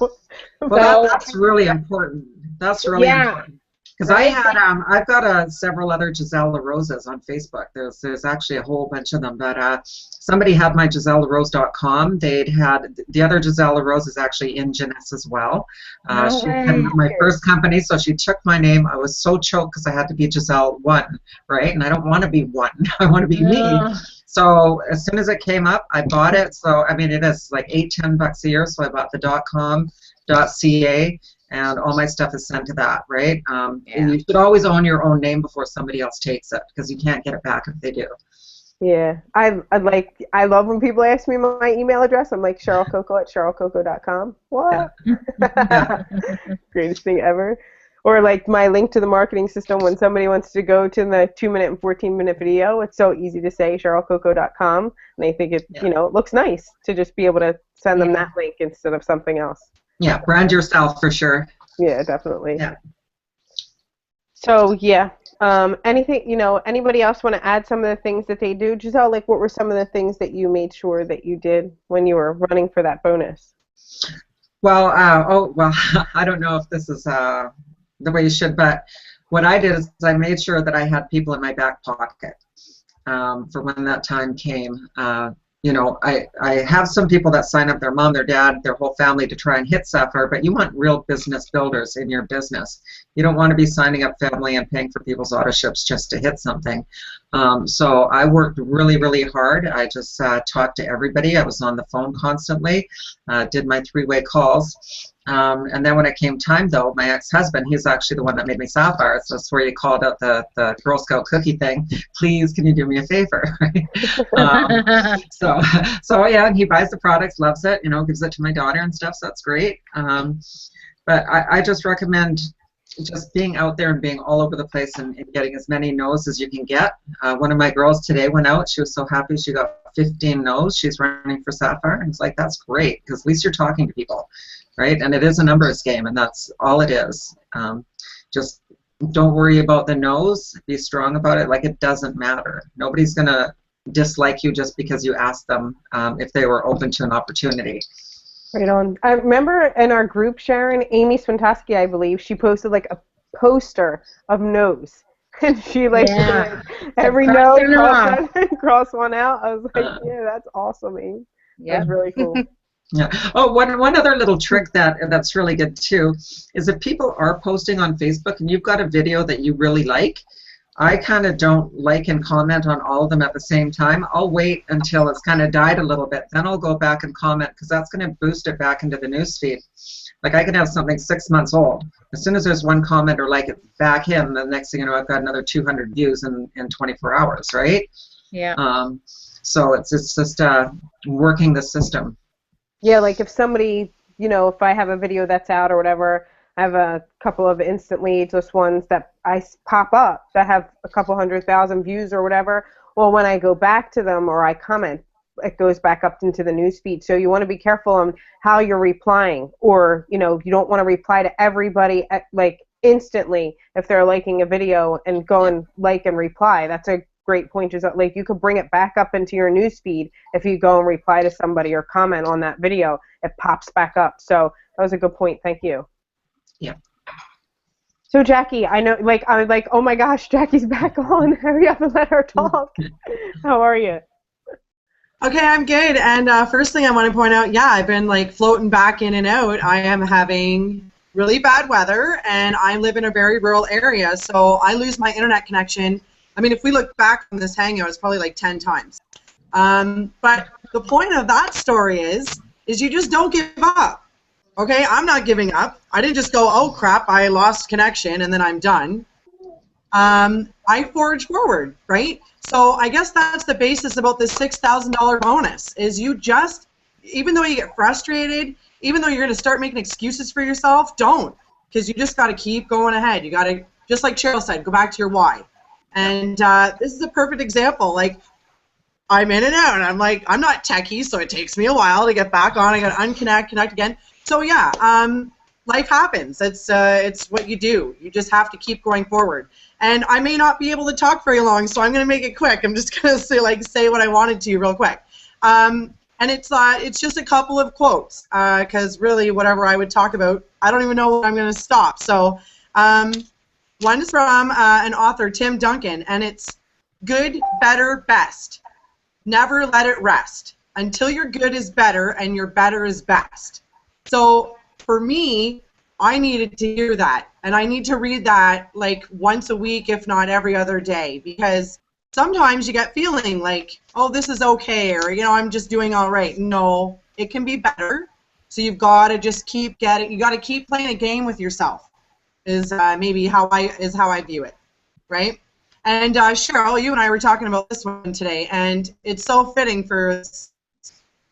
[SPEAKER 3] Well, that's really important. That's really important. Because I've got several other Giselle LaRoses on Facebook. There's actually a whole bunch of them. But somebody had my GiselleLaRose.com. They'd had the other Giselle LaRose is actually in Jeunesse as well. She had my first company, so she took my name. I was so choked because I had to be Giselle 1, right? And I don't want to be 1. I want to be me. So as soon as it came up, I bought it. So I mean, it is like $8-10 a year. So I bought the .com, .ca. And all my stuff is sent to that, right? And you should always own your own name before somebody else takes it, because you can't get it back if they do.
[SPEAKER 1] Yeah, I love when people ask me my email address. I'm like CherylCoco@CherylCoco.com. What?
[SPEAKER 3] Yeah.
[SPEAKER 1] Greatest thing ever. Or like my link to the marketing system when somebody wants to go to the 2-minute and 14-minute video. It's so easy to say CherylCoco.com, and they think it it looks nice to just be able to send them that link instead of something else.
[SPEAKER 3] Yeah, brand yourself for sure.
[SPEAKER 1] Yeah, definitely.
[SPEAKER 3] Yeah.
[SPEAKER 1] So anything, anybody else want to add some of the things that they do? Giselle, like what were some of the things that you made sure that you did when you were running for that bonus?
[SPEAKER 3] Well, I don't know if this is the way you should, but what I did is I made sure that I had people in my back pocket for when that time came. I have some people that sign up their mom, their dad, their whole family to try and hit Sapphire, but you want real business builders in your business. You don't want to be signing up family and paying for people's auto ships just to hit something. So I worked really, really hard. I just talked to everybody. I was on the phone constantly, did my 3-way calls. And then when it came time, though, my ex-husband, he's actually the one that made me Sapphire. So that's where he called out the Girl Scout cookie thing. Please, can you do me a favor? So yeah, and he buys the products, loves it, gives it to my daughter and stuff. So that's great. But I just recommend just being out there and being all over the place and getting as many no's as you can get. One of my girls today went out. She was so happy she got 15 no's. She's running for Sapphire. And it's like, that's great, because at least you're talking to people. Right, and it is a numbers game, and that's all it is. Just don't worry about the no's. Be strong about it. Like, it doesn't matter. Nobody's going to dislike you just because you asked them if they were open to an opportunity.
[SPEAKER 1] Right on. I remember in our group, Sharon, Amy Swintoski, I believe, she posted like a poster of no's. And she like
[SPEAKER 4] Yeah.
[SPEAKER 1] did every
[SPEAKER 4] Cross
[SPEAKER 1] no,
[SPEAKER 4] them off.
[SPEAKER 1] cross one out. I was like, yeah, that's awesome, Amy.
[SPEAKER 4] Yep.
[SPEAKER 1] That's really cool.
[SPEAKER 3] Yeah. Oh, one other little trick that's really good too is if people are posting on Facebook and you've got a video that you really like, I kind of don't like and comment on all of them at the same time. I'll wait until it's kind of died a little bit. Then I'll go back and comment because that's going to boost it back into the newsfeed. Like, I can have something 6 months old. As soon as there's one comment or like it back in, the next thing you know, I've got another 200 views in 24 hours, right?
[SPEAKER 4] Yeah.
[SPEAKER 3] So it's just working the system.
[SPEAKER 1] Yeah, like if somebody, if I have a video that's out or whatever, I have a couple of instant leads, those ones that I pop up that have a couple 100,000 views or whatever. Well, when I go back to them or I comment, it goes back up into the news feed. So you want to be careful on how you're replying, or you don't want to reply to everybody like instantly if they're liking a video and go and like and reply. That's a great point. Is that like you could bring it back up into your news feed if you go and reply to somebody or comment on that video, it pops back up. So that was a good point. Thank you.
[SPEAKER 3] Yeah.
[SPEAKER 1] So Jackie, I know, I'm like, oh my gosh, Jackie's back on. Hurry up and let her talk. How are you?
[SPEAKER 6] Okay, I'm good. And first thing I want to point out, yeah, I've been like floating back in and out. I am having really bad weather, and I live in a very rural area, so I lose my internet connection. I mean, if we look back on this hangout, it's probably like 10 times. But the point of that story is you just don't give up. Okay, I'm not giving up. I didn't just go, oh crap, I lost connection and then I'm done. I forge forward, right? So I guess that's the basis about this $6,000 bonus, is you just, even though you get frustrated, even though you're going to start making excuses for yourself, don't, because you just got to keep going ahead. You got to, just like Cheryl said, go back to your why. And this is a perfect example. Like, I'm in and out, and I'm like, I'm not techie, so it takes me a while to get back on. I got to unconnect, connect again. So yeah, life happens. It's what you do. You just have to keep going forward. And I may not be able to talk very long, so I'm going to make it quick. I'm just going to say what I wanted to real quick. And it's just a couple of quotes, because really whatever I would talk about, I don't even know when I'm going to stop. So one is from an author, Tim Duncan, and it's good, better, best. Never let it rest until your good is better and your better is best. So for me, I needed to hear that, and I need to read that like once a week, if not every other day, because sometimes you get feeling like, oh, this is okay, or I'm just doing all right. No, it can be better. So you've got to just keep getting. You got to keep playing a game with yourself. Is maybe how I view it, right? And Cheryl, you and I were talking about this one today, and it's so fitting for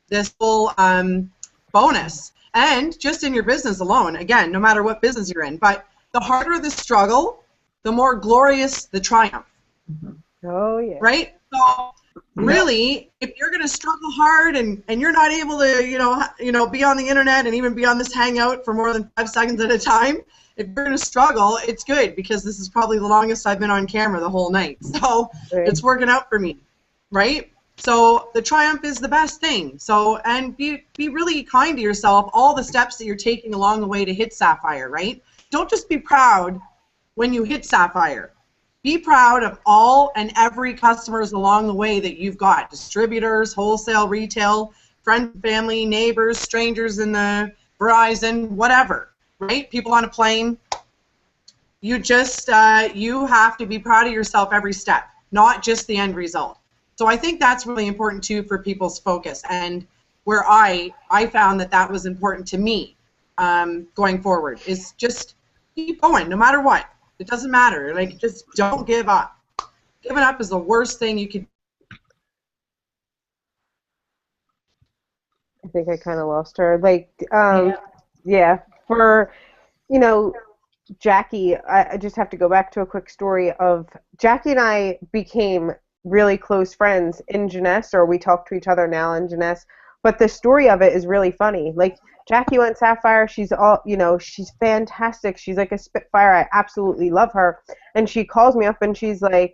[SPEAKER 6] this whole bonus. And just in your business alone, again, no matter what business you're in, but the harder the struggle, the more glorious the triumph.
[SPEAKER 1] Oh, yeah.
[SPEAKER 6] Right? So really, if you're going to struggle hard and you're not able to, be on the internet and even be on this hangout for more than 5 seconds at a time, if you're going to struggle, it's good, because this is probably the longest I've been on camera the whole night. So It's working out for me, right? So the triumph is the best thing. So, and be really kind to yourself, all the steps that you're taking along the way to hit Sapphire, right? Don't just be proud when you hit Sapphire. Be proud of all and every customers along the way that you've got. Distributors, wholesale, retail, friends, family, neighbors, strangers in the Verizon, whatever, right? People on a plane. You just, you have to be proud of yourself every step, not just the end result. So I think that's really important too for people's focus, and where I found that was important to me going forward is just keep going no matter what. It doesn't matter. Like, just don't give up. Giving up is the worst thing you could.
[SPEAKER 1] I think I kind of lost her. Like, yeah, for, Jackie, I just have to go back to a quick story of Jackie and I became really close friends in Jeunesse, or we talk to each other now in Jeunesse. But the story of it is really funny. Like Jackie on Sapphire, she's all, she's fantastic. She's like a spitfire. I absolutely love her. And she calls me up and she's like,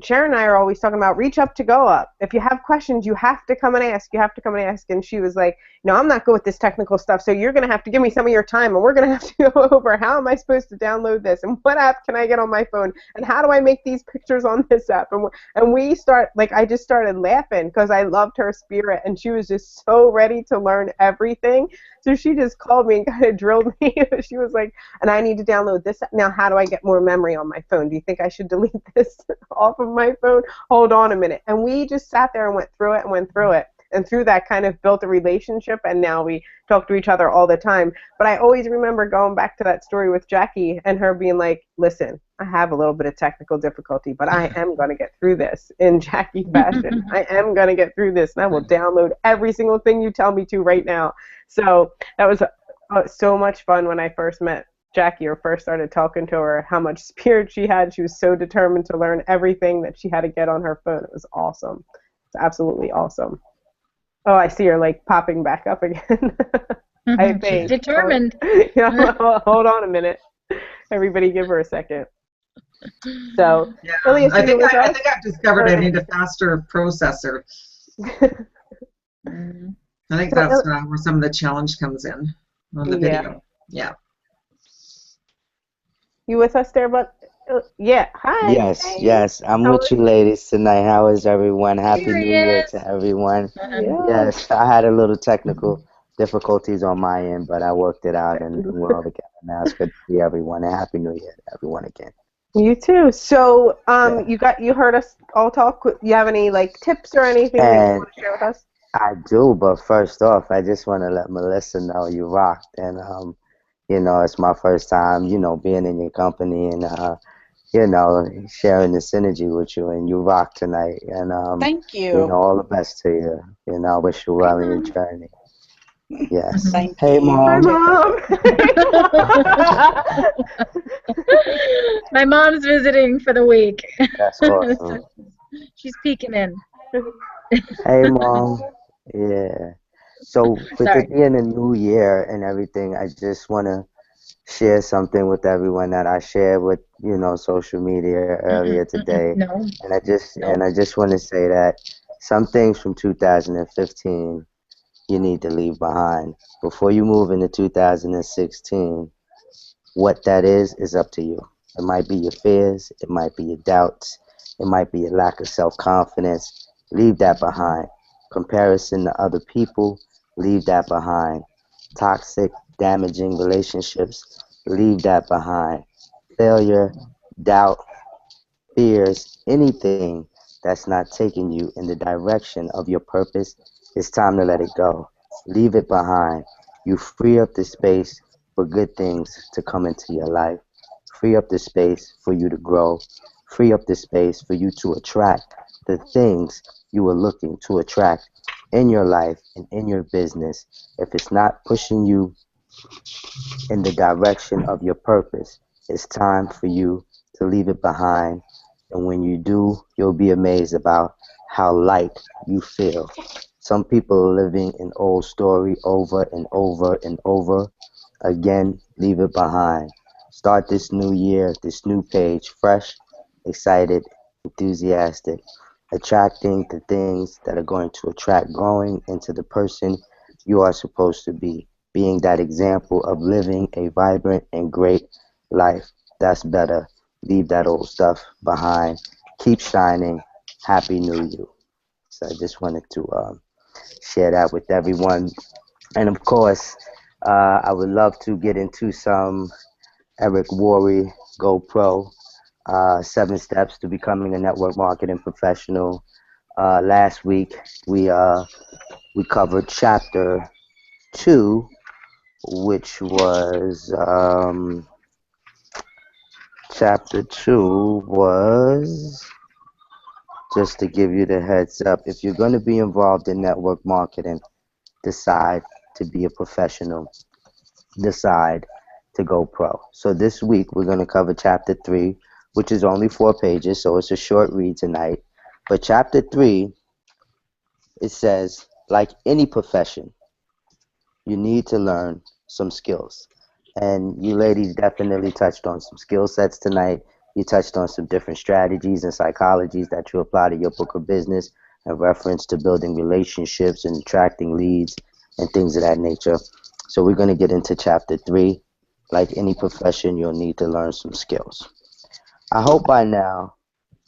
[SPEAKER 1] Sharon and I are always talking about reach up to go up. If you have questions, you have to come and ask. You have to come and ask. And she was like, I'm not good with this technical stuff, so you're going to have to give me some of your time, and we're going to have to go over how am I supposed to download this, and what app can I get on my phone, and how do I make these pictures on this app? And we start, I just started laughing because I loved her spirit, and she was just so ready to learn everything. So she just called me and kind of drilled me. She was like, and I need to download this. Now, how do I get more memory on my phone? Do you think I should delete this off of my phone? Hold on a minute. And we just sat there and went through it and went through it. And through that kind of built a relationship, and now we talk to each other all the time. But I always remember going back to that story with Jackie and her being like, listen, I have a little bit of technical difficulty, but I am going to get through this in Jackie fashion. I am going to get through this, and I will download every single thing you tell me to right now. So that was so much fun when I first met Jackie or first started talking to her, how much spirit she had. She was so determined to learn everything that she had to get on her phone. It was awesome. It's absolutely awesome. Oh, I see her popping back up again. I think.
[SPEAKER 4] She's determined.
[SPEAKER 1] Hold on a minute. Everybody give her a second. So,
[SPEAKER 3] Yeah,
[SPEAKER 1] Ilias,
[SPEAKER 3] I think I've discovered I need a faster processor. I think that's where some of the challenge comes in on the video. Yeah.
[SPEAKER 1] You with us there, but yeah. Hi.
[SPEAKER 7] Yes,
[SPEAKER 1] Hey.
[SPEAKER 7] yes. I'm with you ladies tonight. How is everyone? Happy New Year to everyone. Yes, I had a little technical difficulties on my end, but I worked it out and we're all together now. It's good to see everyone, and Happy New Year to everyone again.
[SPEAKER 1] You too. So, you heard us all talk. You have any tips or anything that you want to share with us?
[SPEAKER 7] I do, but first off, I just want to let Melissa know you rocked, and it's my first time, being in your company and sharing the synergy with you, and you rock tonight. And
[SPEAKER 5] thank you.
[SPEAKER 7] All the best to you. I wish you well in your journey. Yes.
[SPEAKER 5] Thank
[SPEAKER 7] hey,
[SPEAKER 5] you.
[SPEAKER 7] Mom.
[SPEAKER 1] Hi, Mom.
[SPEAKER 4] My mom's visiting for the week.
[SPEAKER 7] That's awesome.
[SPEAKER 4] She's peeking in.
[SPEAKER 7] Hey, Mom. Yeah. So with it being a new year and everything, I just want to share something with everyone that I shared with social media earlier today. And I just want to say that some things from 2015 you need to leave behind before you move into 2016. What that is up to you. It might be your fears, it might be your doubts, it might be your lack of self-confidence. Leave that behind. Comparison to other people, leave that behind. Toxic, damaging relationships, leave that behind. Failure, doubt, fears, anything that's not taking you in the direction of your purpose, it's time to let it go. Leave it behind. You free up the space for good things to come into your life. Free up the space for you to grow. Free up the space for you to attract the things you are looking to attract in your life and in your business. If it's not pushing you in the direction of your purpose, it's time for you to leave it behind. And when you do, you'll be amazed about how light you feel. Some people are living an old story over and over and over again. Leave it behind. Start this new year, this new page, fresh, excited, enthusiastic, attracting the things that are going to attract, growing into the person you are supposed to be, being that example of living a vibrant and great life. That's better. Leave that old stuff behind. Keep shining. Happy New You. So I just wanted to share that with everyone. And of course, I would love to get into some Eric Worre GoPro, 7 steps to becoming a network marketing professional. Last week we covered chapter 2, which was chapter 2 was, just to give you the heads up, if you're going to be involved in network marketing, decide to be a professional. Decide to go pro. So this week we're going to cover chapter 3, which is only 4 pages, so it's a short read tonight. But chapter 3, it says, Like any profession, you need to learn some skills. And you ladies definitely touched on some skill sets tonight. You touched on some different strategies and psychologies that you apply to your book of business in reference to building relationships and attracting leads and things of that nature. So we're going to get into chapter 3. Like any profession, you'll need to learn some skills. I hope by now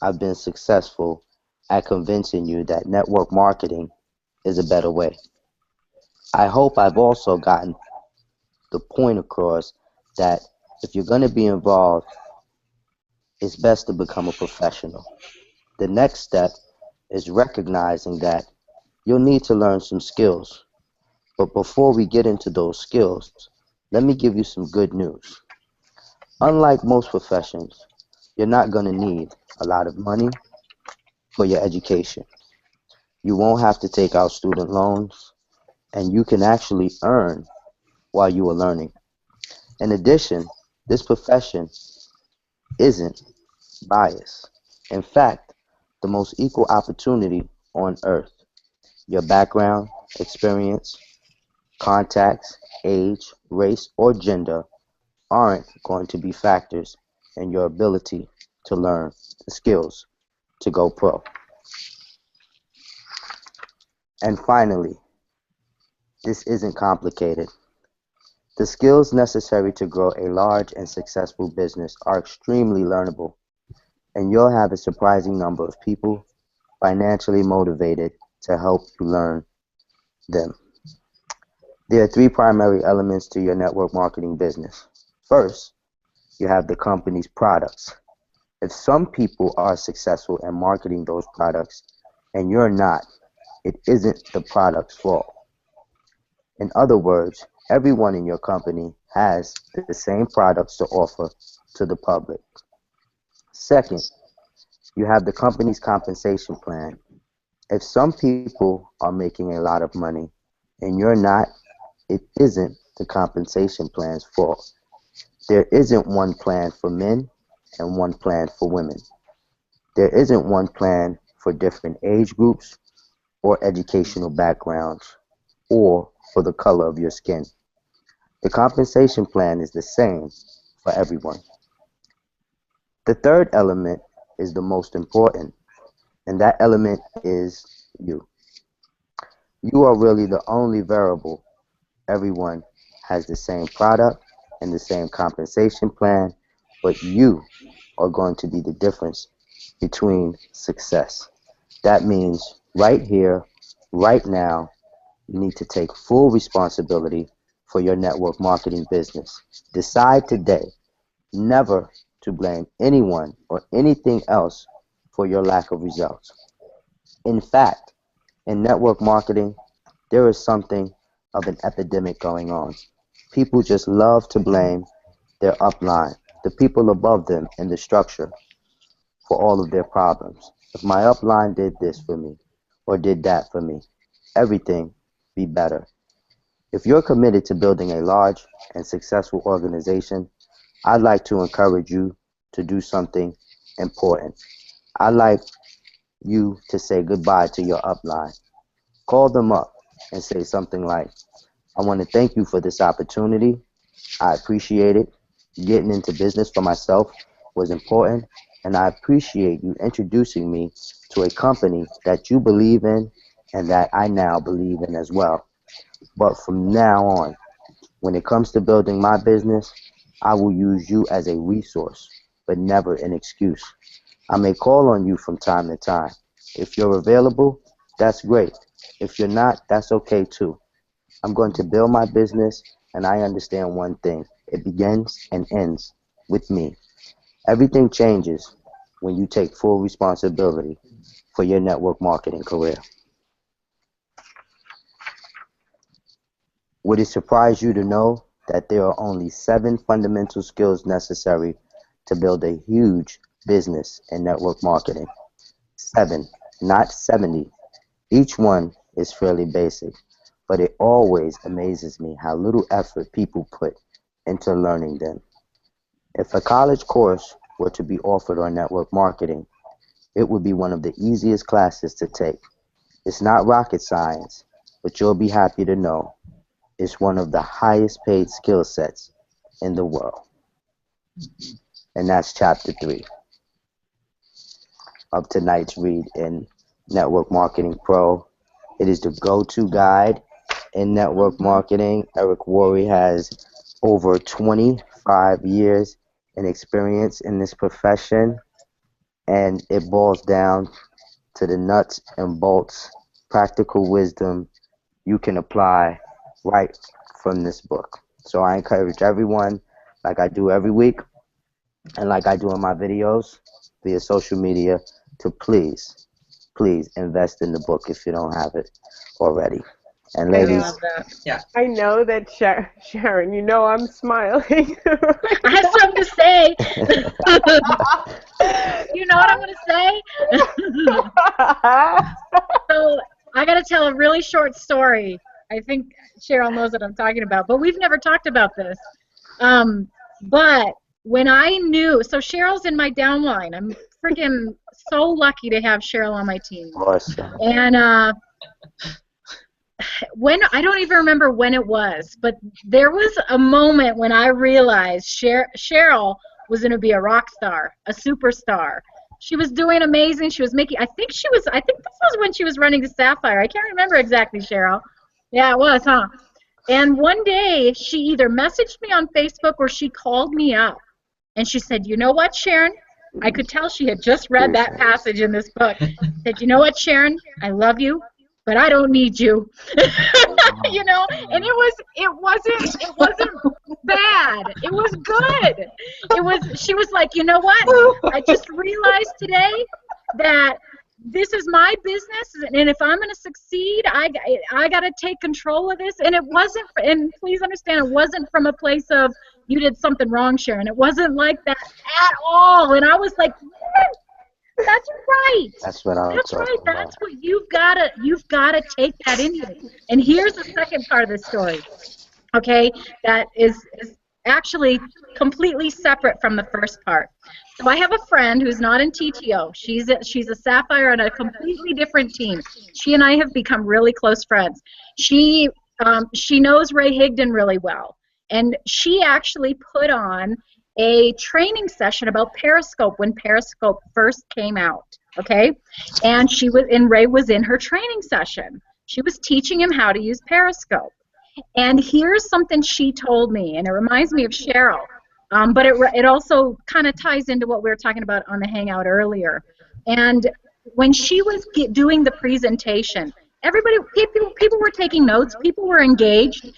[SPEAKER 7] I've been successful at convincing you that network marketing is a better way. I hope I've also gotten the point across that if you're going to be involved, it's best to become a professional. The next step is recognizing that you'll need to learn some skills. But before we get into those skills, let me give you some good news. Unlike most professions, you're not going to need a lot of money for your education. You won't have to take out student loans, and you can actually earn while you are learning. In addition, this profession isn't biased. In fact, the most equal opportunity on earth. Your background, experience, contacts, age, race, or gender aren't going to be factors in your ability to learn the skills to go pro. And finally, this isn't complicated. The skills necessary to grow a large and successful business are extremely learnable, and you'll have a surprising number of people financially motivated to help you learn them. There are 3 primary elements to your network marketing business. First, you have the company's products. If some people are successful in marketing those products and you're not, it isn't the product's fault. In other words, everyone in your company has the same products to offer to the public. Second, you have the company's compensation plan. If some people are making a lot of money and you're not, it isn't the compensation plan's fault. There isn't one plan for men and one plan for women. There isn't one plan for different age groups or educational backgrounds or for the color of your skin. The compensation plan is the same for everyone. The third element is the most important, and that element is you. You are really the only variable. Everyone has the same product and the same compensation plan, but you are going to be the difference between success. That means right here, right now, you need to take full responsibility for your network marketing business. Decide today never to blame anyone or anything else for your lack of results. In fact, in network marketing, there is something of an epidemic going on. People just love to blame their upline, the people above them in the structure, for all of their problems. If my upline did this for me or did that for me, everything be better. If you're committed to building a large and successful organization, I'd like to encourage you to do something important. I'd like you to say goodbye to your upline. Call them up and say something like, I want to thank you for this opportunity. I appreciate it. Getting into business for myself was important, and I appreciate you introducing me to a company that you believe in and that I now believe in as well. But from now on, when it comes to building my business, I will use you as a resource, but never an excuse. I may call on you from time to time. If you're available, that's great. If you're not, that's okay too. I'm going to build my business, and I understand one thing. It begins and ends with me. Everything changes when you take full responsibility for your network marketing career. Would it surprise you to know that there are only 7 fundamental skills necessary to build a huge business in network marketing? 7, not 70. Each one is fairly basic, but it always amazes me how little effort people put into learning them. If a college course were to be offered on network marketing, it would be one of the easiest classes to take. It's not rocket science. but you'll be happy to know it's one of the highest paid skill sets in the world. And that's chapter 3 of tonight's read in Network Marketing Pro. It is the go-to guide in network marketing. Eric Worre has over 25 years in experience in this profession, and it boils down to the nuts and bolts, practical wisdom you can apply right from this book. So I encourage everyone, like I do every week, and like I do in my videos via social media, to please invest in the book if you don't have it already. And
[SPEAKER 4] I
[SPEAKER 7] ladies,
[SPEAKER 4] love that.
[SPEAKER 1] I know that Sharon, you know I'm smiling.
[SPEAKER 4] I have something to say. You know what I'm going to say? So I got to tell a really short story. I think Cheryl knows what I'm talking about, but we've never talked about this. But when I knew, so Cheryl's in my downline. I'm freaking so lucky to have Cheryl on my team.
[SPEAKER 7] awesome.
[SPEAKER 4] And when I don't even remember when it was, but there was a moment when I realized Cheryl was going to be a rock star, a superstar. She was doing amazing. She was making. I think this was when she was running the Sapphire. I can't remember exactly, Cheryl. Yeah, it was, huh? And one day she either messaged me on Facebook or she called me up, and she said, "You know what, Sharon?" I could tell she had just read that passage in this book. Said, "You know what, Sharon? I love you, but I don't need you." You know, and it wasn't bad. It was good. She was like, "You know what? I just realized today that this is my business, and if I'm going to succeed, I got to take control of this." And it wasn't, and please understand, it wasn't from a place of, "You did something wrong, Sharon." It wasn't like that at all. And I was like, "Yes, that's right.
[SPEAKER 7] That's what I'm
[SPEAKER 4] That's right.
[SPEAKER 7] talking about.
[SPEAKER 4] That's what you've got to take that in you." And here's the second part of the story. Okay, that is actually completely separate from the first part. So I have a friend who's not in TTO. She's a Sapphire on a completely different team. She and I have become really close friends. She knows Ray Higdon really well, and she actually put on a training session about Periscope when Periscope first came out. Okay, and Ray was in her training session. She was teaching him how to use Periscope. And here's something she told me, and it reminds me of Cheryl, but it also kind of ties into what we were talking about on the Hangout earlier. And when she was doing the presentation, people were taking notes, people were engaged.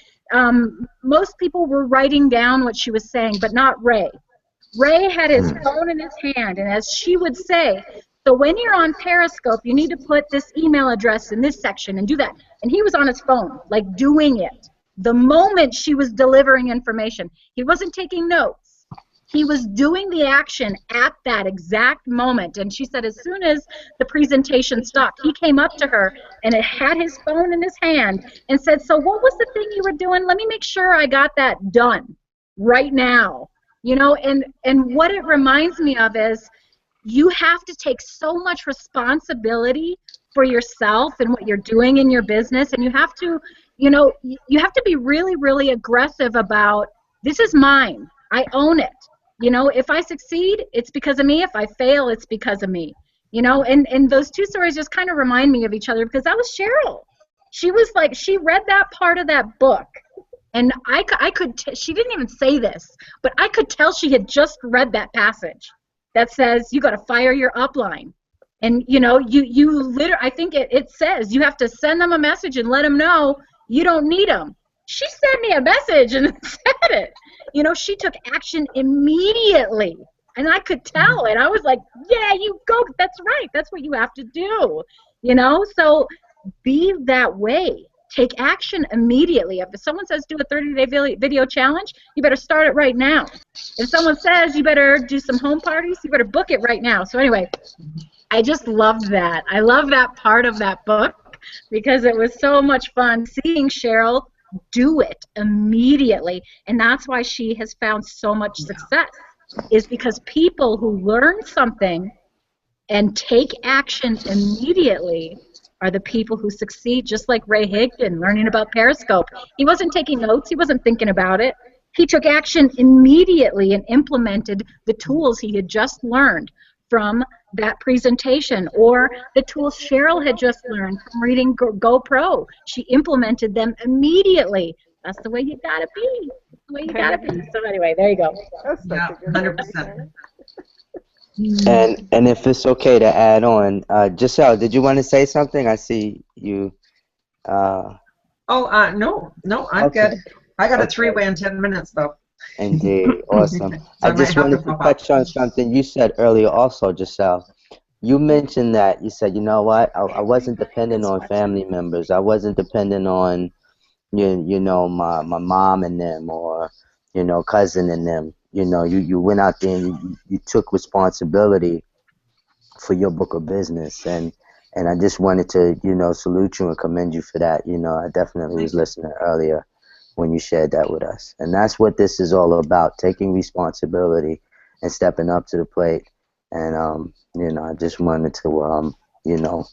[SPEAKER 4] Most people were writing down what she was saying, but not Ray. Ray had his phone in his hand, and as she would say, "So when you're on Periscope, you need to put this email address in this section and do that." And he was on his phone, like doing it. The moment she was delivering information, he wasn't taking notes. He was doing the action at that exact moment. And she said as soon as the presentation stopped, he came up to her and it had his phone in his hand and said, "So what was the thing you were doing? Let me make sure I got that done right now." You know, and what it reminds me of is you have to take so much responsibility for yourself and what you're doing in your business, and you have to, you have to be really, really aggressive about, this is mine. I own it. You know, if I succeed, it's because of me. If I fail, it's because of me. You know, and those two stories just kind of remind me of each other, because that was Cheryl. She was like, she read that part of that book, and she didn't even say this, but I could tell she had just read that passage that says you got to fire your upline. And you literally, I think it says you have to send them a message and let them know you don't need them. She sent me a message and said it. You know, she took action immediately, and I could tell it. I was like, yeah, you go. That's right. That's what you have to do. You know, so be that way. Take action immediately. If someone says do a 30-day video challenge, you better start it right now. If someone says you better do some home parties, you better book it right now. So anyway, I just loved that. I love that part of that book because it was so much fun seeing Cheryl do it immediately. And that's why she has found so much success, is because people who learn something and take action immediately are the people who succeed, just like Ray Higdon learning about Periscope. He wasn't taking notes. He wasn't thinking about it. He took action immediately and implemented the tools he had just learned from that presentation, or the tools Cheryl had just learned from reading GoPro. She implemented them immediately. That's the way you gotta be. That's the way you gotta be. So anyway, there you go.
[SPEAKER 3] Yeah, 100%.
[SPEAKER 7] And if it's okay to add on, Giselle, did you want to say something? I see you.
[SPEAKER 3] No, I'm
[SPEAKER 7] Okay.
[SPEAKER 3] good. I got a
[SPEAKER 7] Okay.
[SPEAKER 3] three-way in 10 minutes, though.
[SPEAKER 7] Indeed, awesome.
[SPEAKER 3] So
[SPEAKER 7] I
[SPEAKER 3] might
[SPEAKER 7] just
[SPEAKER 3] have
[SPEAKER 7] wanted to
[SPEAKER 3] pop
[SPEAKER 7] touch on something you said earlier also, Giselle. You mentioned that you said, you know what, I wasn't dependent on family members. I wasn't dependent on, you know, my mom and them, or, you know, cousin and them. You know, you went out there and you took responsibility for your book of business. And I just wanted to, you know, salute you and commend you for that. You know, I definitely was listening earlier when you shared that with us. And that's what this is all about, taking responsibility and stepping up to the plate. And, you know, I just wanted to, you know,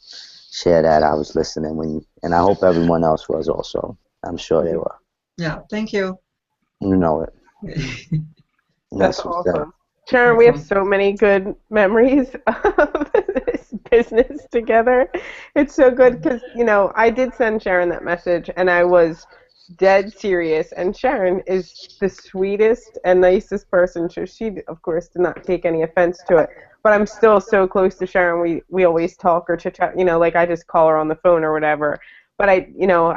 [SPEAKER 7] share that. I was listening and I hope everyone else was also. I'm sure they were.
[SPEAKER 3] Yeah, thank you.
[SPEAKER 7] You know it.
[SPEAKER 1] That's
[SPEAKER 7] what's up.
[SPEAKER 1] awesome. Sharon, we have so many good memories of this business together. It's so good because, you know, I did send Sharon that message and I was dead serious. And Sharon is the sweetest and nicest person. So she, of course, did not take any offense to it. But I'm still so close to Sharon. We always talk or chit-chat, you know, like I just call her on the phone or whatever. But I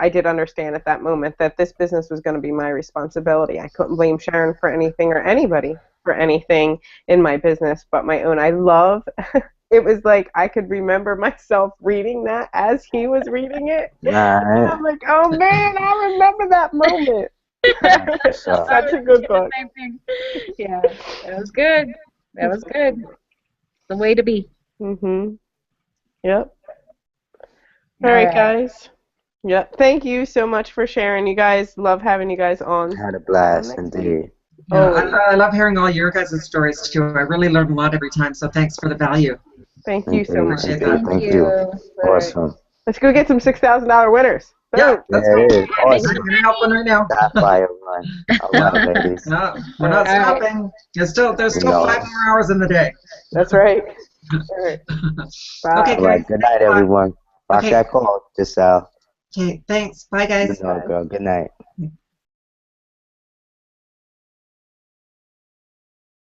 [SPEAKER 1] did understand at that moment that this business was going to be my responsibility. I couldn't blame Sharon for anything or anybody for anything in my business but my own. It was like I could remember myself reading that as he was reading it. And I'm like, oh man, I remember that moment. Such a good book.
[SPEAKER 4] Yeah, that was good. That was good. The way to be.
[SPEAKER 1] Mhm. Yep. All right, guys. Yep. Thank you so much for sharing. You guys, love having you guys on.
[SPEAKER 7] Had a blast, indeed.
[SPEAKER 3] Yeah, I love hearing all your guys' stories too. I really learn a lot every time, so thanks for the value.
[SPEAKER 1] Thank you so much.
[SPEAKER 7] Thank you. Awesome.
[SPEAKER 1] Let's go get some $6,000 winners.
[SPEAKER 3] Yeah, let's go.
[SPEAKER 7] It is. Awesome.
[SPEAKER 3] I'm gonna help one right now.
[SPEAKER 7] Sapphire run. All right, ladies.
[SPEAKER 3] No, we're not stopping. There's still 5 more hours in the day.
[SPEAKER 1] That's right. All right. Bye.
[SPEAKER 3] Okay,
[SPEAKER 7] all right. Good night, everyone. Rock
[SPEAKER 3] Okay.
[SPEAKER 7] that call, Giselle.
[SPEAKER 3] Okay, thanks. Bye, guys.
[SPEAKER 7] You know, girl. Good night.